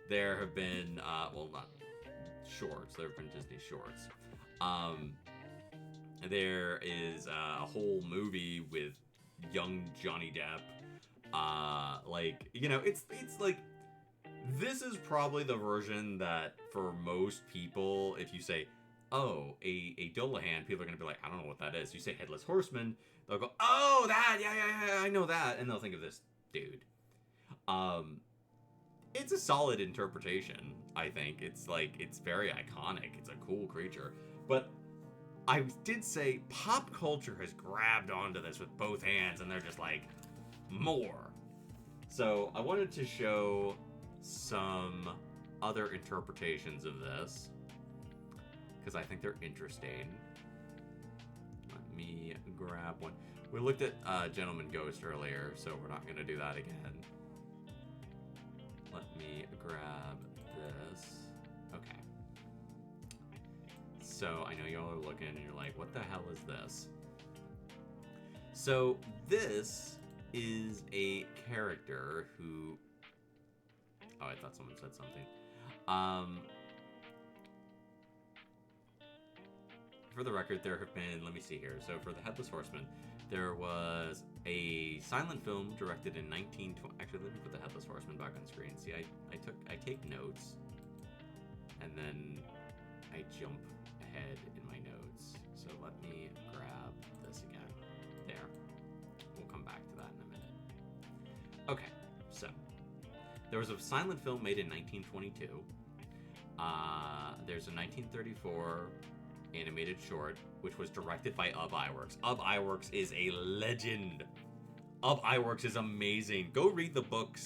There have been, well, not shorts. There have been Disney shorts. There is a whole movie with young Johnny Depp. Like, you know, it's like, this is probably the version that, for most people, if you say, oh, a Dullahan, people are going to be like, I don't know what that is. You say Headless Horseman, they'll go, oh, that, yeah, I know that. And they'll think of this dude. It's a solid interpretation, I think. It's like, it's very iconic. It's a cool creature. But I did say pop culture has grabbed onto this with both hands, and they're just like, more. So I wanted to show some other interpretations of this, because I think they're interesting. Let me grab one. We looked at Gentleman Ghost earlier, so we're not going to do that again. Let me grab this. Okay. So I know y'all are looking and you're like, what the hell is this? So this is a character who... Oh, I thought someone said something. For the record, there have been... Let me see here. So for the Headless Horseman, there was a silent film directed in 1920... Actually, let me put the Headless Horseman back on screen. See, I take notes, and then I jump ahead in my notes. So let me grab this again. There. We'll come back to that in a minute. Okay, so there was a silent film made in 1922. There's a 1934 animated short, which was directed by Ub Iwerks. Ub Iwerks is a legend. Ub Iwerks is amazing. Go read the book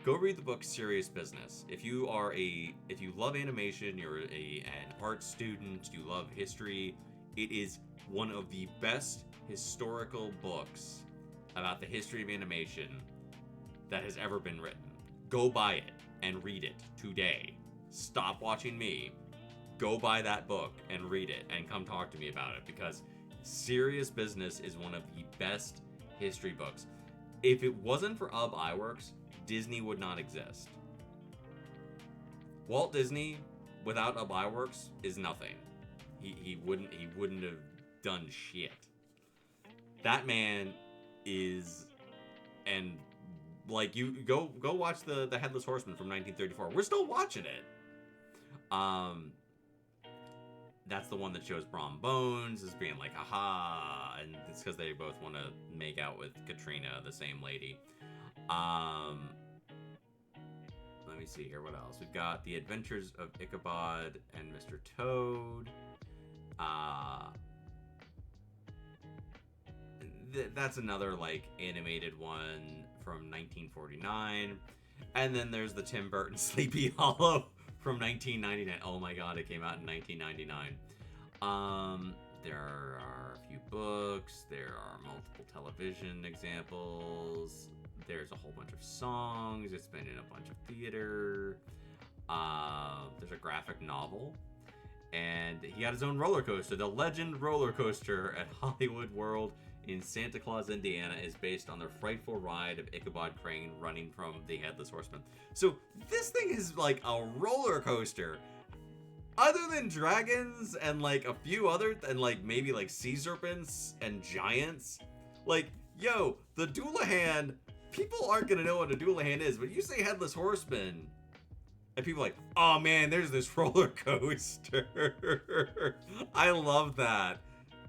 Go read the book Serious Business. If you love animation, you're an art student, you love history, it is one of the best historical books about the history of animation that has ever been written. Go buy it and read it today. Stop watching me. Go buy that book and read it and come talk to me about it, because Serious Business is one of the best history books. If it wasn't for Ub Iwerks, Disney would not exist. Walt Disney, without Ub Iwerks, is nothing. He wouldn't have done shit. That man is, and like, you go watch the Headless Horseman from 1934. We're still watching it. That's the one that shows Brom Bones as being like, aha, and it's because they both want to make out with Katrina, the same lady. Let me see here, what else? We've got The Adventures of Ichabod and Mr. Toad. That's another, like, animated one from 1949. And then there's the Tim Burton Sleepy Hollow from 1999. Oh my god, it came out in 1999. There are a few books. There are multiple television examples. There's a whole bunch of songs. It's been in a bunch of theater. There's a graphic novel. And he got his own roller coaster. The Legend roller coaster at Hollywood World in Santa Claus, Indiana, is based on the frightful ride of Ichabod Crane running from the Headless Horseman. So this thing is like a roller coaster. Other than dragons and like a few other, and like maybe like sea serpents and giants, like, yo, the Dullahan, people aren't gonna know what a Dullahan is, but you say Headless Horseman, and people are like, oh man, there's this roller coaster. I love that.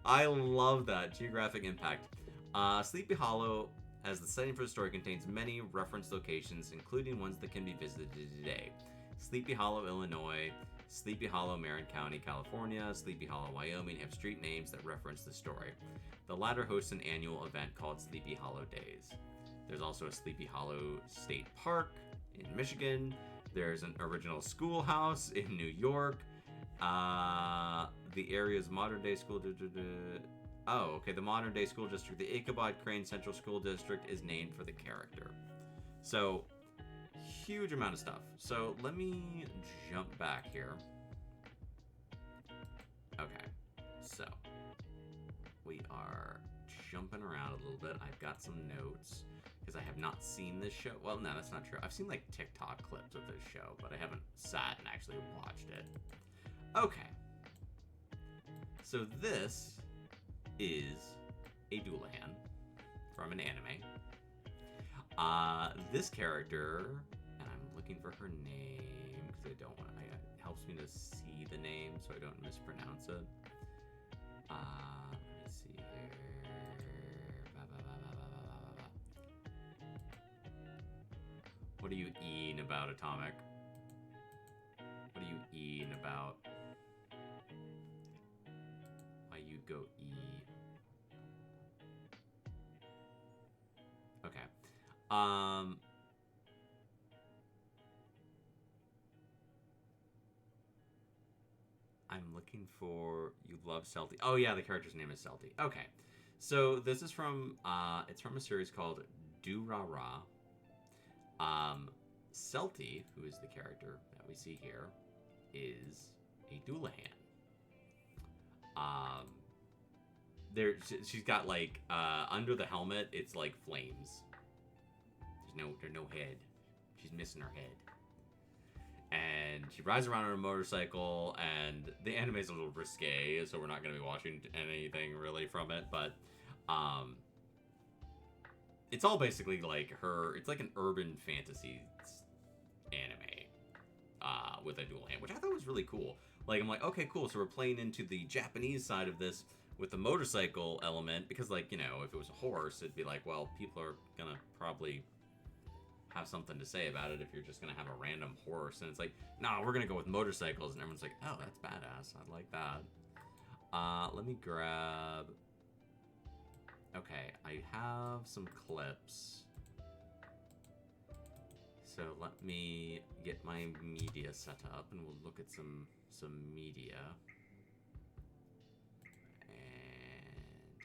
I love that. Geographic impact. Sleepy Hollow, as the setting for the story, contains many reference locations, including ones that can be visited today. Sleepy Hollow, Illinois, Sleepy Hollow, Marin County, California, Sleepy Hollow, Wyoming have street names that reference the story. The latter hosts an annual event called Sleepy Hollow Days. There's also a Sleepy Hollow State Park in Michigan. There's an original schoolhouse in New York. The area's modern-day school Oh, okay. The modern-day school district, the Ichabod Crane Central School District, is named for the character. So, huge amount of stuff. So, let me jump back here. Okay. So, we are jumping around a little bit. I've got some notes because I have not seen this show. Well, no, that's not true. I've seen like TikTok clips of this show, but I haven't sat and actually watched it. Okay. So this is a Dullahan from an anime. This character, and I'm looking for her name because I don't want. It helps me to see the name so I don't mispronounce it. Let me see here. What are you eating about, Atomic? What are you eating about? Why you go eat? Okay. I'm looking for You Love Celty. Oh yeah, the character's name is Celty. Okay. So this is from it's from a series called Dullahan. Celty, who is the character that we see here, is a Dullahan. She's got like under the helmet, it's like flames. There's no head. She's missing her head. And she rides around on a motorcycle, and the anime's a little risque, so we're not going to be watching anything really from it, but it's all basically like her. It's like an urban fantasy anime with a Dullahan, which I thought was really cool. Like, I'm like, okay, cool, so we're playing into the Japanese side of this with the motorcycle element, because, like, you know, if it was a horse, it'd be like, well, people are gonna probably have something to say about it if you're just gonna have a random horse. And it's like, nah, we're gonna go with motorcycles, and everyone's like, oh, that's badass, I like that. Let me grab... Okay, I have some clips. So let me get my media set up, and we'll look at some media. And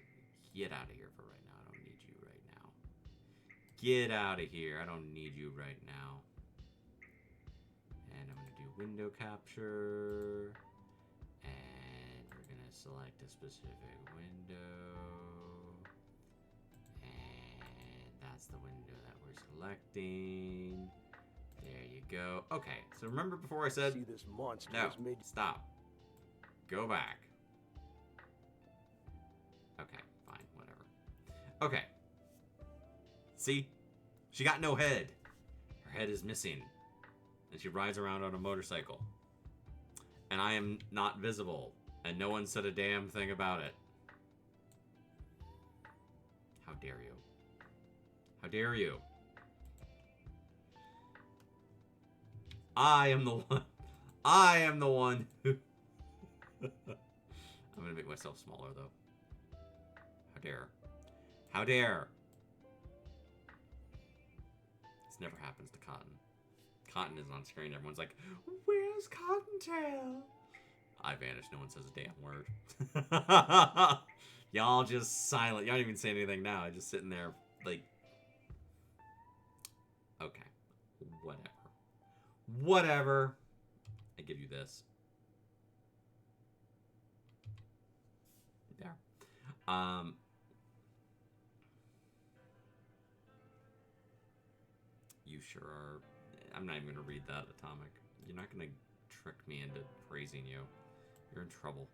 get out of here for right now. I don't need you right now. Get out of here. I don't need you right now. And I'm going to do window capture. And we're going to select a specific window. And that's the window that we're selecting. There you go. Okay, so remember before I said... See this monster no, stop. Go back. Okay, fine, whatever. Okay. See? She got no head. Her head is missing. And she rides around on a motorcycle. And I am not visible. And no one said a damn thing about it. How dare you? How dare you? I am the one. I am the one who... I'm going to make myself smaller, though. How dare. How dare. This never happens to Cotton. Cotton is on screen. Everyone's like, where's Cottontail? I vanish. No one says a damn word. Y'all just silent. Y'all don't even say anything now. I'm just sitting there, like... Okay. Whatever. Whatever. I give you this. There. You sure are. I'm not even going to read that, Atomic. You're not going to trick me into praising you. You're in trouble.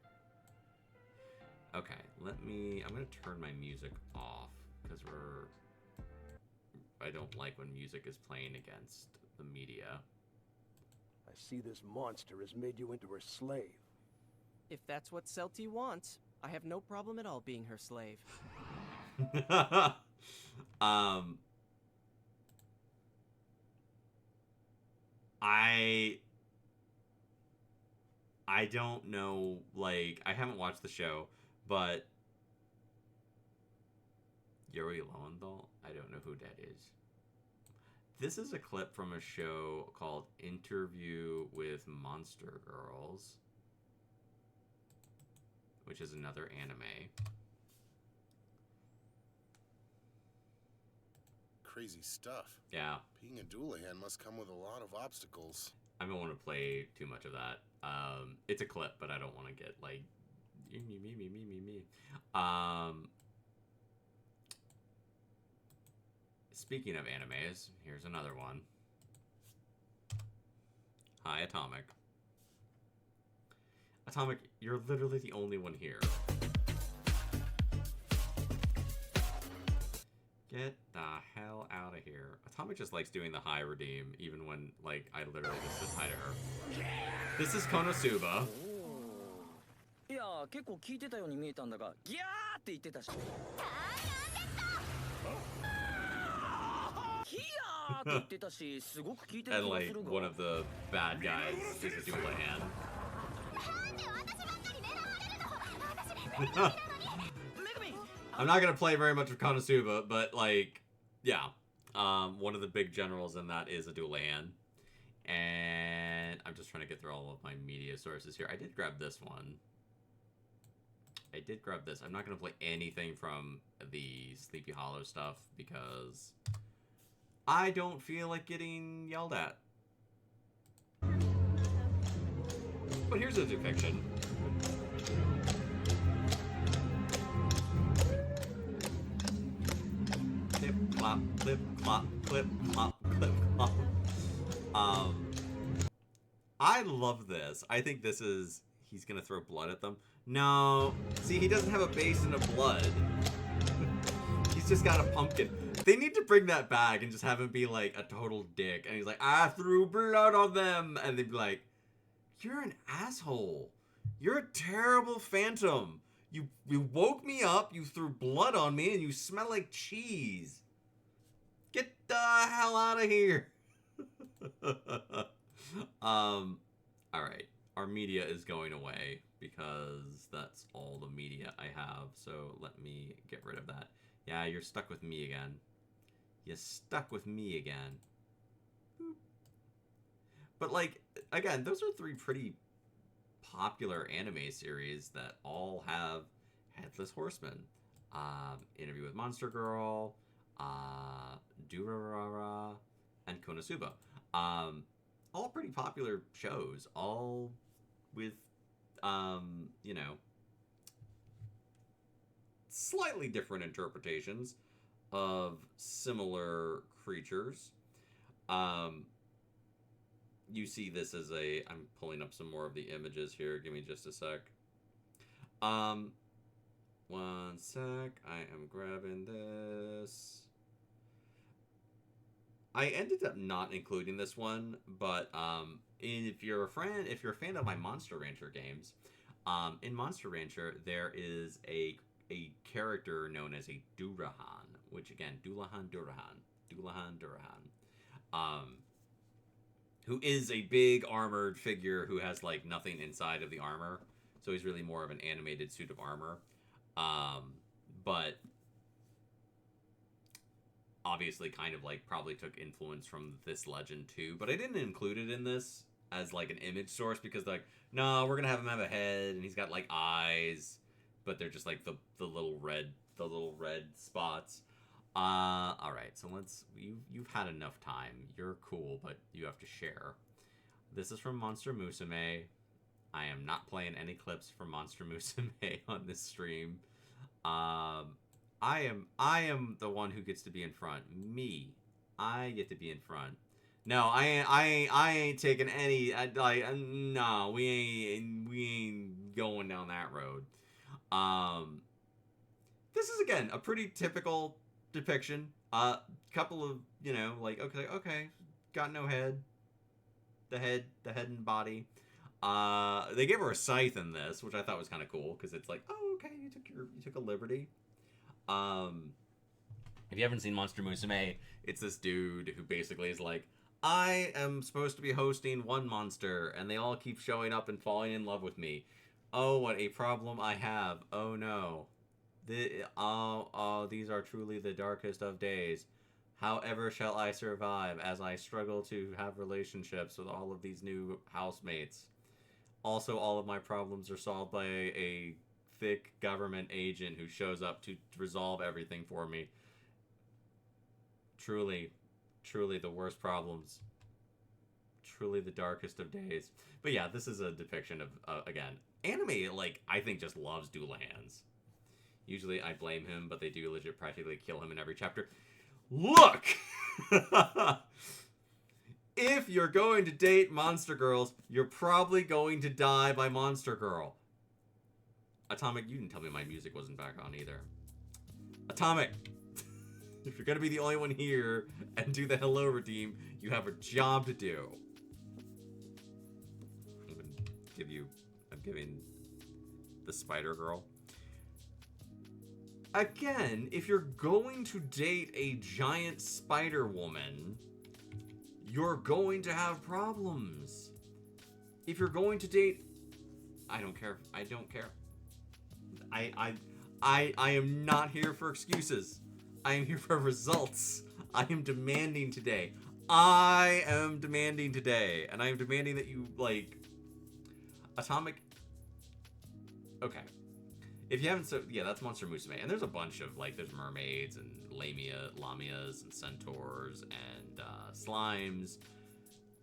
Okay, I'm going to turn my music off, because I don't like when music is playing against the media. I see this monster has made you into her slave. If that's what Celty wants, I have no problem at all being her slave. I don't know, like, I haven't watched the show, but Yuri Lowenthal? I don't know who that is. This is a clip from a show called Interview with Monster Girls, which is another anime. Crazy stuff. Yeah. Being a Dullahan must come with a lot of obstacles. I don't want to play too much of that. It's a clip, but I don't want to get, like, me. Speaking of animes, here's another one. Hi, Atomic. Atomic, you're literally the only one here. Get the hell out of here. Atomic just likes doing the hi redeem, even when, like, I literally just said hi to her. This is Konosuba. いや結構聞いてたように見えたんだがギャーって言ってたしヒヤーって言ってたしすごく聞いてた And, 気が like, するが one of the bad guys is a Dullahan. I'm not gonna play very much of Konosuba, but, like, yeah. One of the big generals in that is a Dullahan. And I'm just trying to get through all of my media sources here. I did grab this one. I'm not going to play anything from the Sleepy Hollow stuff because I don't feel like getting yelled at. But here's a depiction. Clip, clop, clip, clop, clip, clop, clip, clop. I love this. I think this is... He's gonna throw blood at them. No. See, he doesn't have a basin of blood. He's just got a pumpkin. They need to bring that back and just have him be like a total dick. And he's like, I threw blood on them. And they'd be like, you're an asshole. You're a terrible phantom. You woke me up, you threw blood on me, and you smell like cheese. Get the hell out of here. Alright. Our media is going away because that's all the media I have. So let me get rid of that. Yeah, you're stuck with me again. You're stuck with me again. Boop. But, like, again, those are three pretty popular anime series that all have Headless Horseman. Interview with Monster Girl, Durarara, and Konosuba. All pretty popular shows, all with, you know, slightly different interpretations of similar creatures. You see this as a... I'm pulling up some more of the images here. Give me just a sec. One sec. I am grabbing this. I ended up not including this one, but if you're a fan of my Monster Rancher games, in Monster Rancher there is a character known as a Dullahan, which again, Dullahan, who is a big armored figure who has like nothing inside of the armor, so he's really more of an animated suit of armor, but obviously kind of like probably took influence from this legend too, but I didn't include it in this as like an image source because like, no, we're gonna have him have a head and he's got like eyes, but they're just like the little red spots. All right, so you've had enough time. You're cool, but you have to share. This is from Monster Musume. I am not playing any clips from Monster Musume on this stream. I am the one who gets to be in front. Me. I get to be in front. No, I ain't taking any. No, we ain't going down that road. This is again a pretty typical depiction. Couple of, you know, like okay, got no head. The head and body. They gave her a scythe in this, which I thought was kind of cool because it's like, oh, okay, you took a liberty. If you haven't seen Monster Musume, it's this dude who basically is like, I am supposed to be hosting one monster, and they all keep showing up and falling in love with me. Oh, what a problem I have. Oh no. These are truly the darkest of days. However shall I survive as I struggle to have relationships with all of these new housemates? Also, all of my problems are solved by a thick government agent who shows up to resolve everything for me. Truly, truly the worst problems. Truly the darkest of days. But yeah, this is a depiction of, again, anime, like, I think just loves Dullahans. Usually I blame him, but they do legit practically kill him in every chapter. Look! If you're going to date monster girls, you're probably going to die by Monster Girl. Atomic, you didn't tell me my music wasn't back on either. Atomic! If you're gonna be the only one here and do the hello redeem, you have a job to do. I'm giving the Spider Girl. Again, if you're going to date a giant spider woman, you're going to have problems. If you're going to date... I don't care. I don't care. I am not here for excuses. I am here for results. I am demanding today. I am demanding today. And I am demanding that you, like... Atomic... Okay. If you haven't... So, yeah, that's Monster Musume. And there's a bunch of, like, there's mermaids and lamias and centaurs and slimes.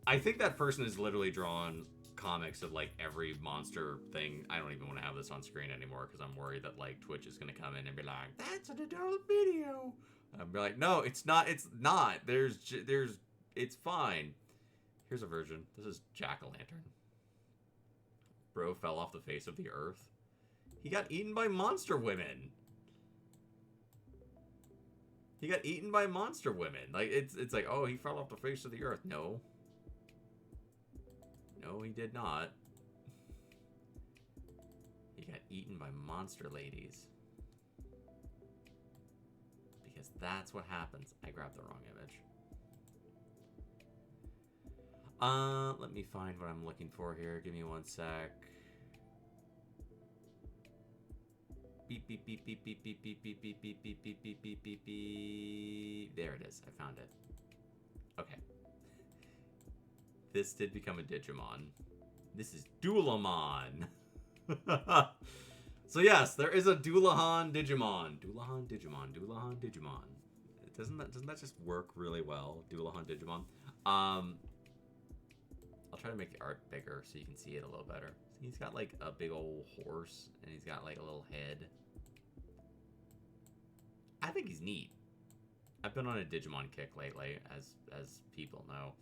I think that person has literally drawn comics of, like, every monster thing. I don't even want to have this on screen anymore because I'm worried that, like, Twitch is going to come in and be like, that's an adult video. I'd be like, no, it's not. It's not. It's fine. Here's a version. This is Jack-o'-lantern. Bro fell off the face of the earth. He got eaten by monster women. He got eaten by monster women. Like, it's like, oh, he fell off the face of the earth. No. No, he did not. He got eaten by monster ladies. Because that's what happens. I grabbed the wrong image. Let me find what I'm looking for here. Give me one sec. Beep, beep, beep, beep, beep, beep, beep, beep, beep, beep, beep, beep, beep, beep, beep, beep. There it is. I found it. Okay. This did become a Digimon. This is Dullahan. So yes, there is a Dullahan Digimon. Dullahan Digimon. Dullahan Digimon. Doesn't that just work really well? Dullahan Digimon. I'll try to make the art bigger so you can see it a little better. He's got like a big old horse and he's got like a little head. I think he's neat. I've been on a Digimon kick lately, as people know.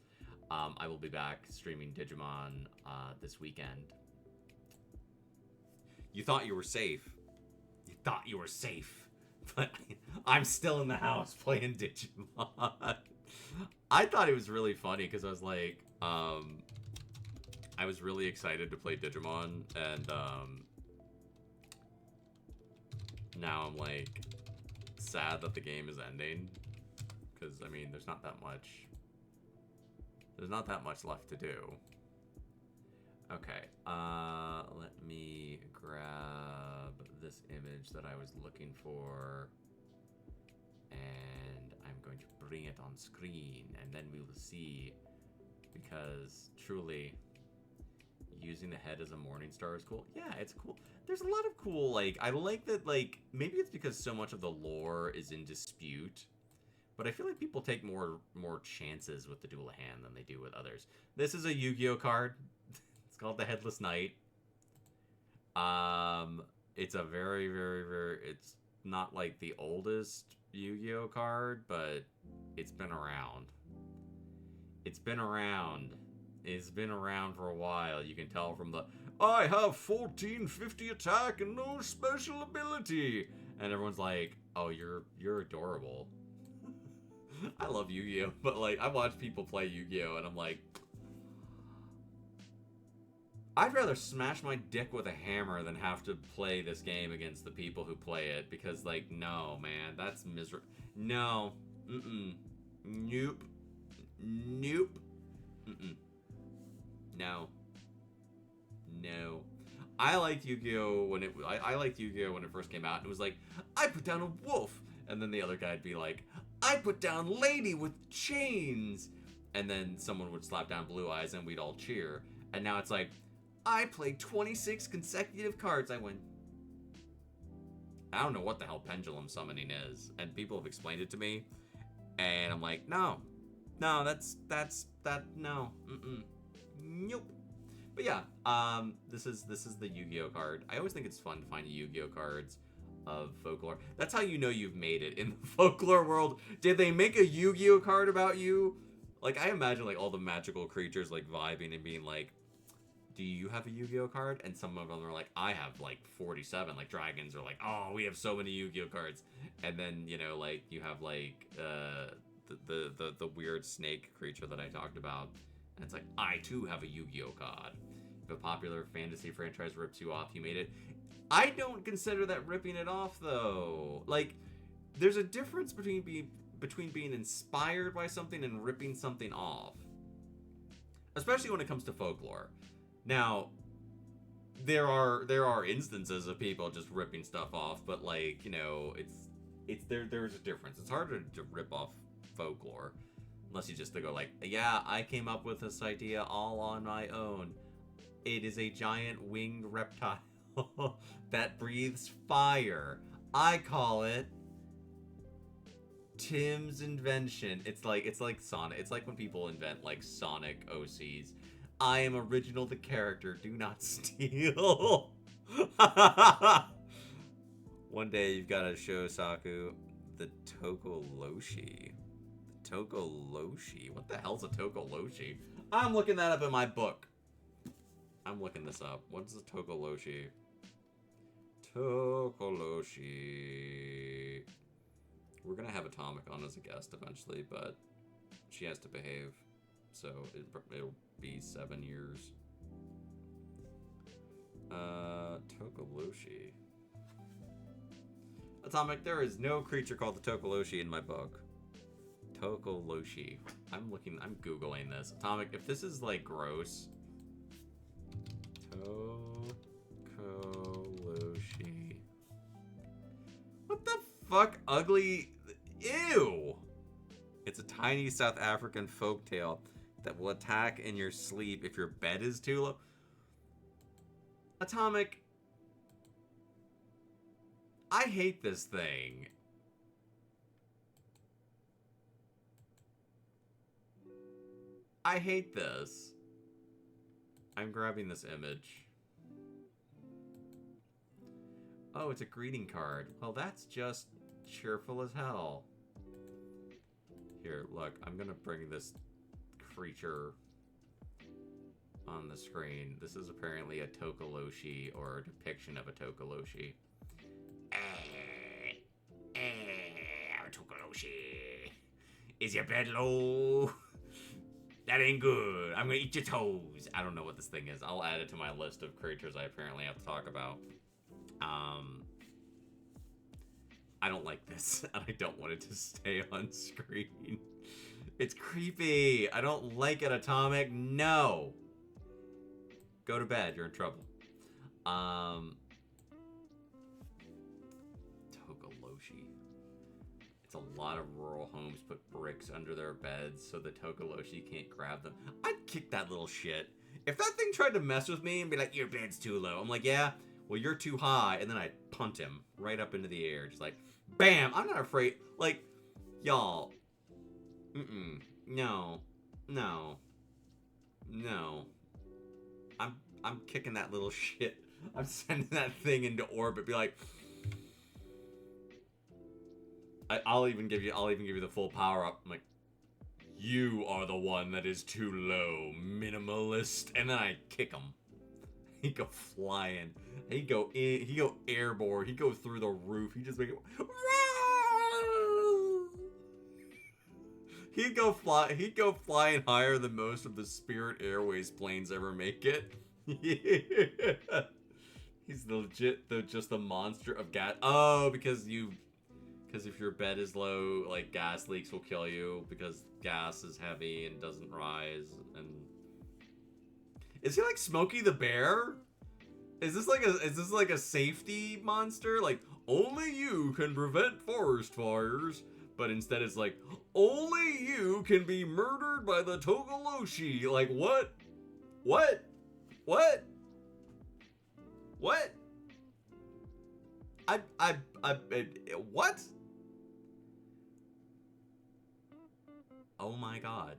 I will be back streaming Digimon this weekend. You thought you were safe. You thought you were safe. But I'm still in the house playing Digimon. I thought it was really funny because I was like, I was really excited to play Digimon, and now I'm like sad that the game is ending because I mean there's not that much left to do. Okay, let me grab this image that I was looking for, and I'm going to bring it on screen, and then we will see, because truly, using the head as a morning star is cool. Yeah, it's cool. There's a lot of cool, like, I like that, like, maybe it's because so much of the lore is in dispute, but I feel like people take more chances with the Dullahan than they do with others. This is a Yu-Gi-Oh card. It's called the Headless Knight. It's a very, very, very, it's not like the oldest Yu-Gi-Oh card, but it's been around. It's been around. It's been around for a while. You can tell from the, I have 1450 attack and no special ability. And everyone's like, oh, you're adorable. I love Yu-Gi-Oh, but like, I watch people play Yu-Gi-Oh and I'm like, I'd rather smash my dick with a hammer than have to play this game against the people who play it, because, like, no, man, that's miserable. No. Nope. Nope. Mm-mm. No. No. I liked Yu-Gi-Oh when I liked Yu-Gi-Oh when it first came out, and it was like, I put down a wolf, and then the other guy'd be like, I put down lady with chains, and then someone would slap down Blue Eyes, and we'd all cheer. And now it's like, I played 26 consecutive cards, I win. I don't know what the hell pendulum summoning is, and people have explained it to me, and I'm like, no, that's no, nope. But yeah, this is the Yu-Gi-Oh card. I always think it's fun to find Yu-Gi-Oh cards of folklore. That's how you know you've made it in the folklore world. Did they make a Yu-Gi-Oh card about you? Like, I imagine like all the magical creatures like vibing and being like, do you have a Yu-Gi-Oh card? And some of them are like, I have like 47. Like dragons are like, oh, we have so many Yu-Gi-Oh cards. And then, you know, like you have like the weird snake creature that I talked about. And it's like, I too have a Yu-Gi-Oh card. If a popular fantasy franchise rips you off, you made it. I don't consider that ripping it off though. Like, there's a difference between being inspired by something and ripping something off. Especially when it comes to folklore. Now, there are instances of people just ripping stuff off, but like, you know, there's a difference. It's harder to rip off folklore unless you just go like, yeah, I came up with this idea all on my own. It is a giant winged reptile that breathes fire. I call it Tim's invention. It's like Sonic. It's like when people invent like Sonic OCs. I am original the character. Do not steal. One day you've got to show Saku the Tokoloshi. Tokoloshi. What the hell's a Tokoloshi? I'm looking that up in my book. I'm looking this up. What's the Tokoloshi? Tokoloshi. We're gonna have Atomic on as a guest eventually, but she has to behave. So it'll be 7 years. Tokoloshi. Atomic, there is no creature called the Tokoloshi in my book. Tokoloshi. I'm Googling this. Atomic, if this is like gross. Tokoloshi. What the fuck? Ugly. Ew. It's a tiny South African folktale that will attack in your sleep if your bed is too low. Atomic. I hate this thing. I hate this. I'm grabbing this image. Oh, it's a greeting card. Well, that's just cheerful as hell. Here, look, I'm gonna bring this creature on the screen. This is apparently a Tokoloshi, or a depiction of a Tokoloshi. Tokoloshi. Is your bed low? That ain't good. I'm gonna eat your toes. I don't know what this thing is. I'll add it to my list of creatures I apparently have to talk about. I don't like this, and I don't want it to stay on screen. It's creepy. I don't like it, Atomic. No. Go to bed. You're in trouble. Tokoloshi. It's a lot of rural homes put bricks under their beds so the Tokoloshi can't grab them. I'd kick that little shit. If that thing tried to mess with me and be like, your bed's too low, I'm like, yeah, well, you're too high. And then I'd punt him right up into the air. Just like, bam. I'm not afraid. Like, y'all. No. I'm kicking that little shit. I'm sending that thing into orbit. Be like, I'll even give you the full power up. I'm like, you are the one that is too low, minimalist. And then I kick him. He go flying. He go airborne. He go through the roof. He just make it. He'd go flying higher than most of the Spirit Airways planes ever make it. He's just the monster of gas. Oh, because Because if your bed is low, like, gas leaks will kill you because gas is heavy and doesn't rise. And is he like Smokey the Bear? Is this like a safety monster? Like, only you can prevent forest fires, but instead it's like, only you can be murdered by the Togoloshi. Like, what? What? What? What? What? Oh my god.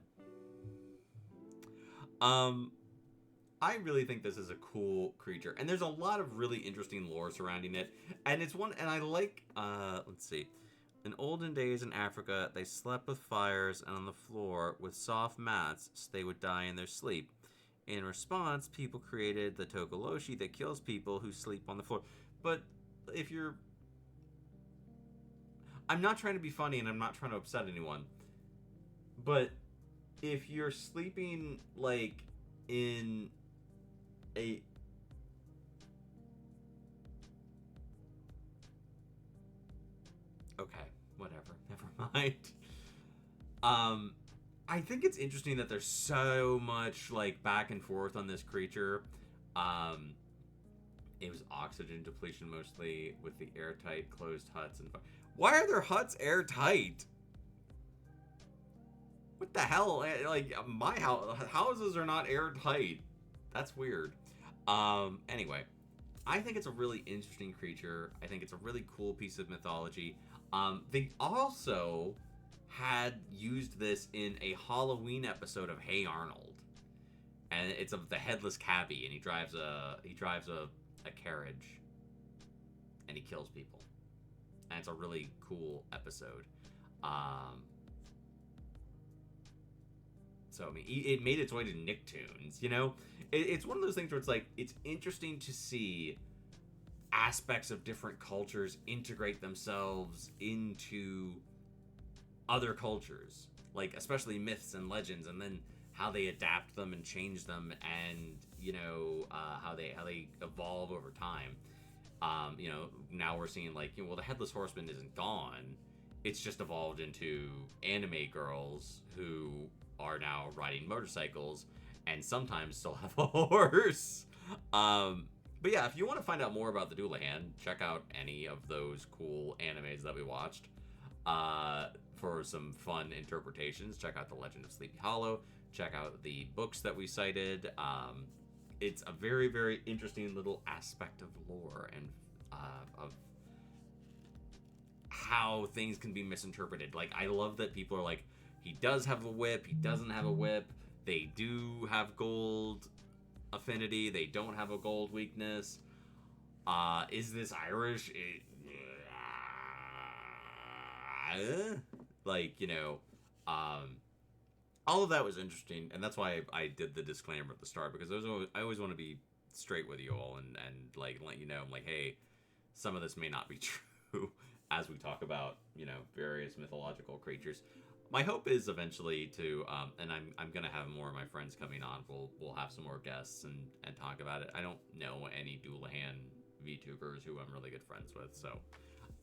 I really think this is a cool creature, and there's a lot of really interesting lore surrounding it, and it's one, and I like, let's see. In olden days in Africa, they slept with fires and on the floor with soft mats so they would die in their sleep. In response, people created the Togoloshi that kills people who sleep on the floor. But if you're... I'm not trying to be funny, and I'm not trying to upset anyone, but if you're sleeping, like, in a... Okay, whatever. Never mind. I think it's interesting that there's so much, like, back and forth on this creature. It was oxygen depletion mostly with the airtight closed huts and... Why are their huts airtight? What the hell? Like, my houses are not airtight. That's weird. Anyway, I think it's a really interesting creature. I think it's a really cool piece of mythology. They also had used this in a Halloween episode of Hey Arnold, and it's of the headless cabbie, and he drives a carriage, and he kills people, and it's a really cool episode. So I mean, it made its way to Nicktoons. You know, it's one of those things where it's like, it's interesting to see aspects of different cultures integrate themselves into other cultures, like especially myths and legends, and then how they adapt them and change them, and you know, how they evolve over time. You know, now we're seeing, like, you know, well, the Headless Horseman isn't gone; it's just evolved into anime girls who are now riding motorcycles and sometimes still have a horse. But yeah, if you want to find out more about the Dullahan, check out any of those cool animes that we watched. For some fun interpretations, check out The Legend of Sleepy Hollow. Check out the books that we cited. It's a very, very interesting little aspect of lore and of how things can be misinterpreted. Like, I love that people are like, he does have a whip, he doesn't have a whip, they do have gold affinity, they don't have a gold weakness. Is this Irish? Like, you know, all of that was interesting, and that's why I did the disclaimer at the start, because I always want to be straight with you all and like let you know, I'm like, hey, some of this may not be true as we talk about, you know, various mythological creatures. My hope is eventually to, and I'm gonna have more of my friends coming on. We'll have some more guests and talk about it. I don't know any Dullahan VTubers who I'm really good friends with, so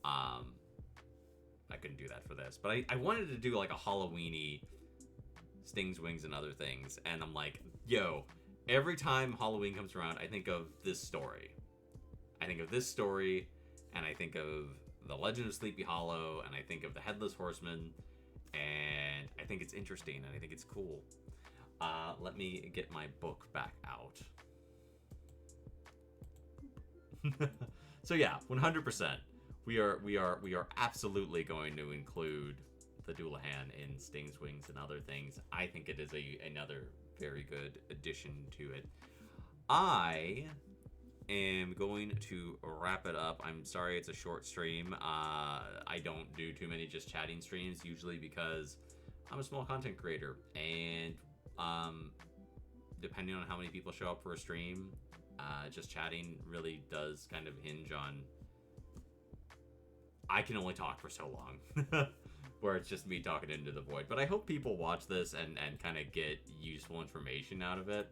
I couldn't do that for this. But I wanted to do like a Halloweeny Stings, Wings, and Other Things, and I'm like, yo, every time Halloween comes around, I think of this story. I think of this story, and I think of The Legend of Sleepy Hollow, and I think of the Headless Horseman, and I think it's interesting, and I think it's cool. Let me get my book back out. So yeah, 100%. We are absolutely going to include the Dullahan in Stings, Wings, and Other Things. I think it is another very good addition to it. I am going to wrap it up. I'm sorry it's a short stream. I don't do too many just chatting streams, usually because I'm a small content creator, and depending on how many people show up for a stream, just chatting really does kind of hinge on, I can only talk for so long, where it's just me talking into the void. But I hope people watch this and kind of get useful information out of it.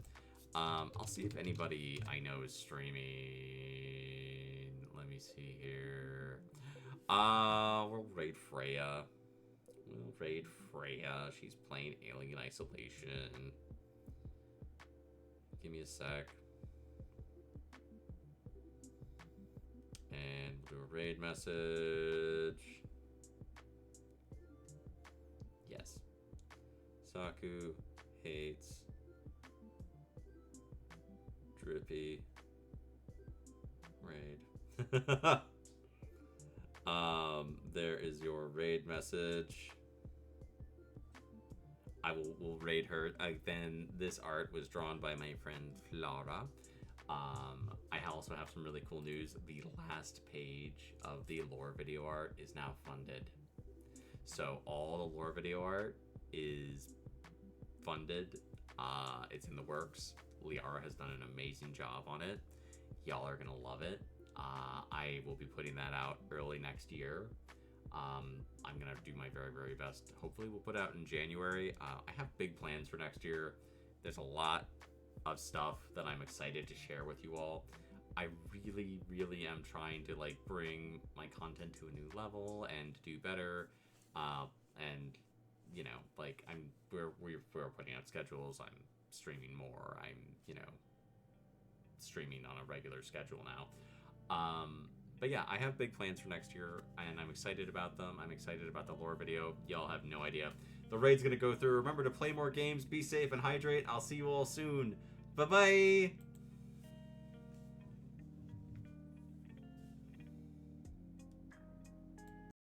I'll see if anybody I know is streaming. Let me see here. World raid Freya. We'll raid Freya. She's playing Alien Isolation. Give me a sec. And we'll do a raid message. Yes. Saku hates Drippy raid. There is your raid message. I will raid her. Then this art was drawn by my friend Flora. I also have some really cool news. The last page of the lore video art is now funded. So all the lore video art is funded. It's in the works. Liara has done an amazing job on it. Y'all are gonna love it. I will be putting that out early next year. I'm gonna do my very, very best. Hopefully we'll put it out in January. I have big plans for next year. There's a lot of stuff that I'm excited to share with you all. I really, really am trying to like bring my content to a new level and do better. And you know, like we're putting out schedules. I'm streaming more. I'm, you know, streaming on a regular schedule now. But yeah, I have big plans for next year, and I'm excited about them. I'm excited about the lore video. Y'all have no idea. The raid's gonna go through. Remember to play more games, be safe, and hydrate. I'll see you all soon. Bye-bye!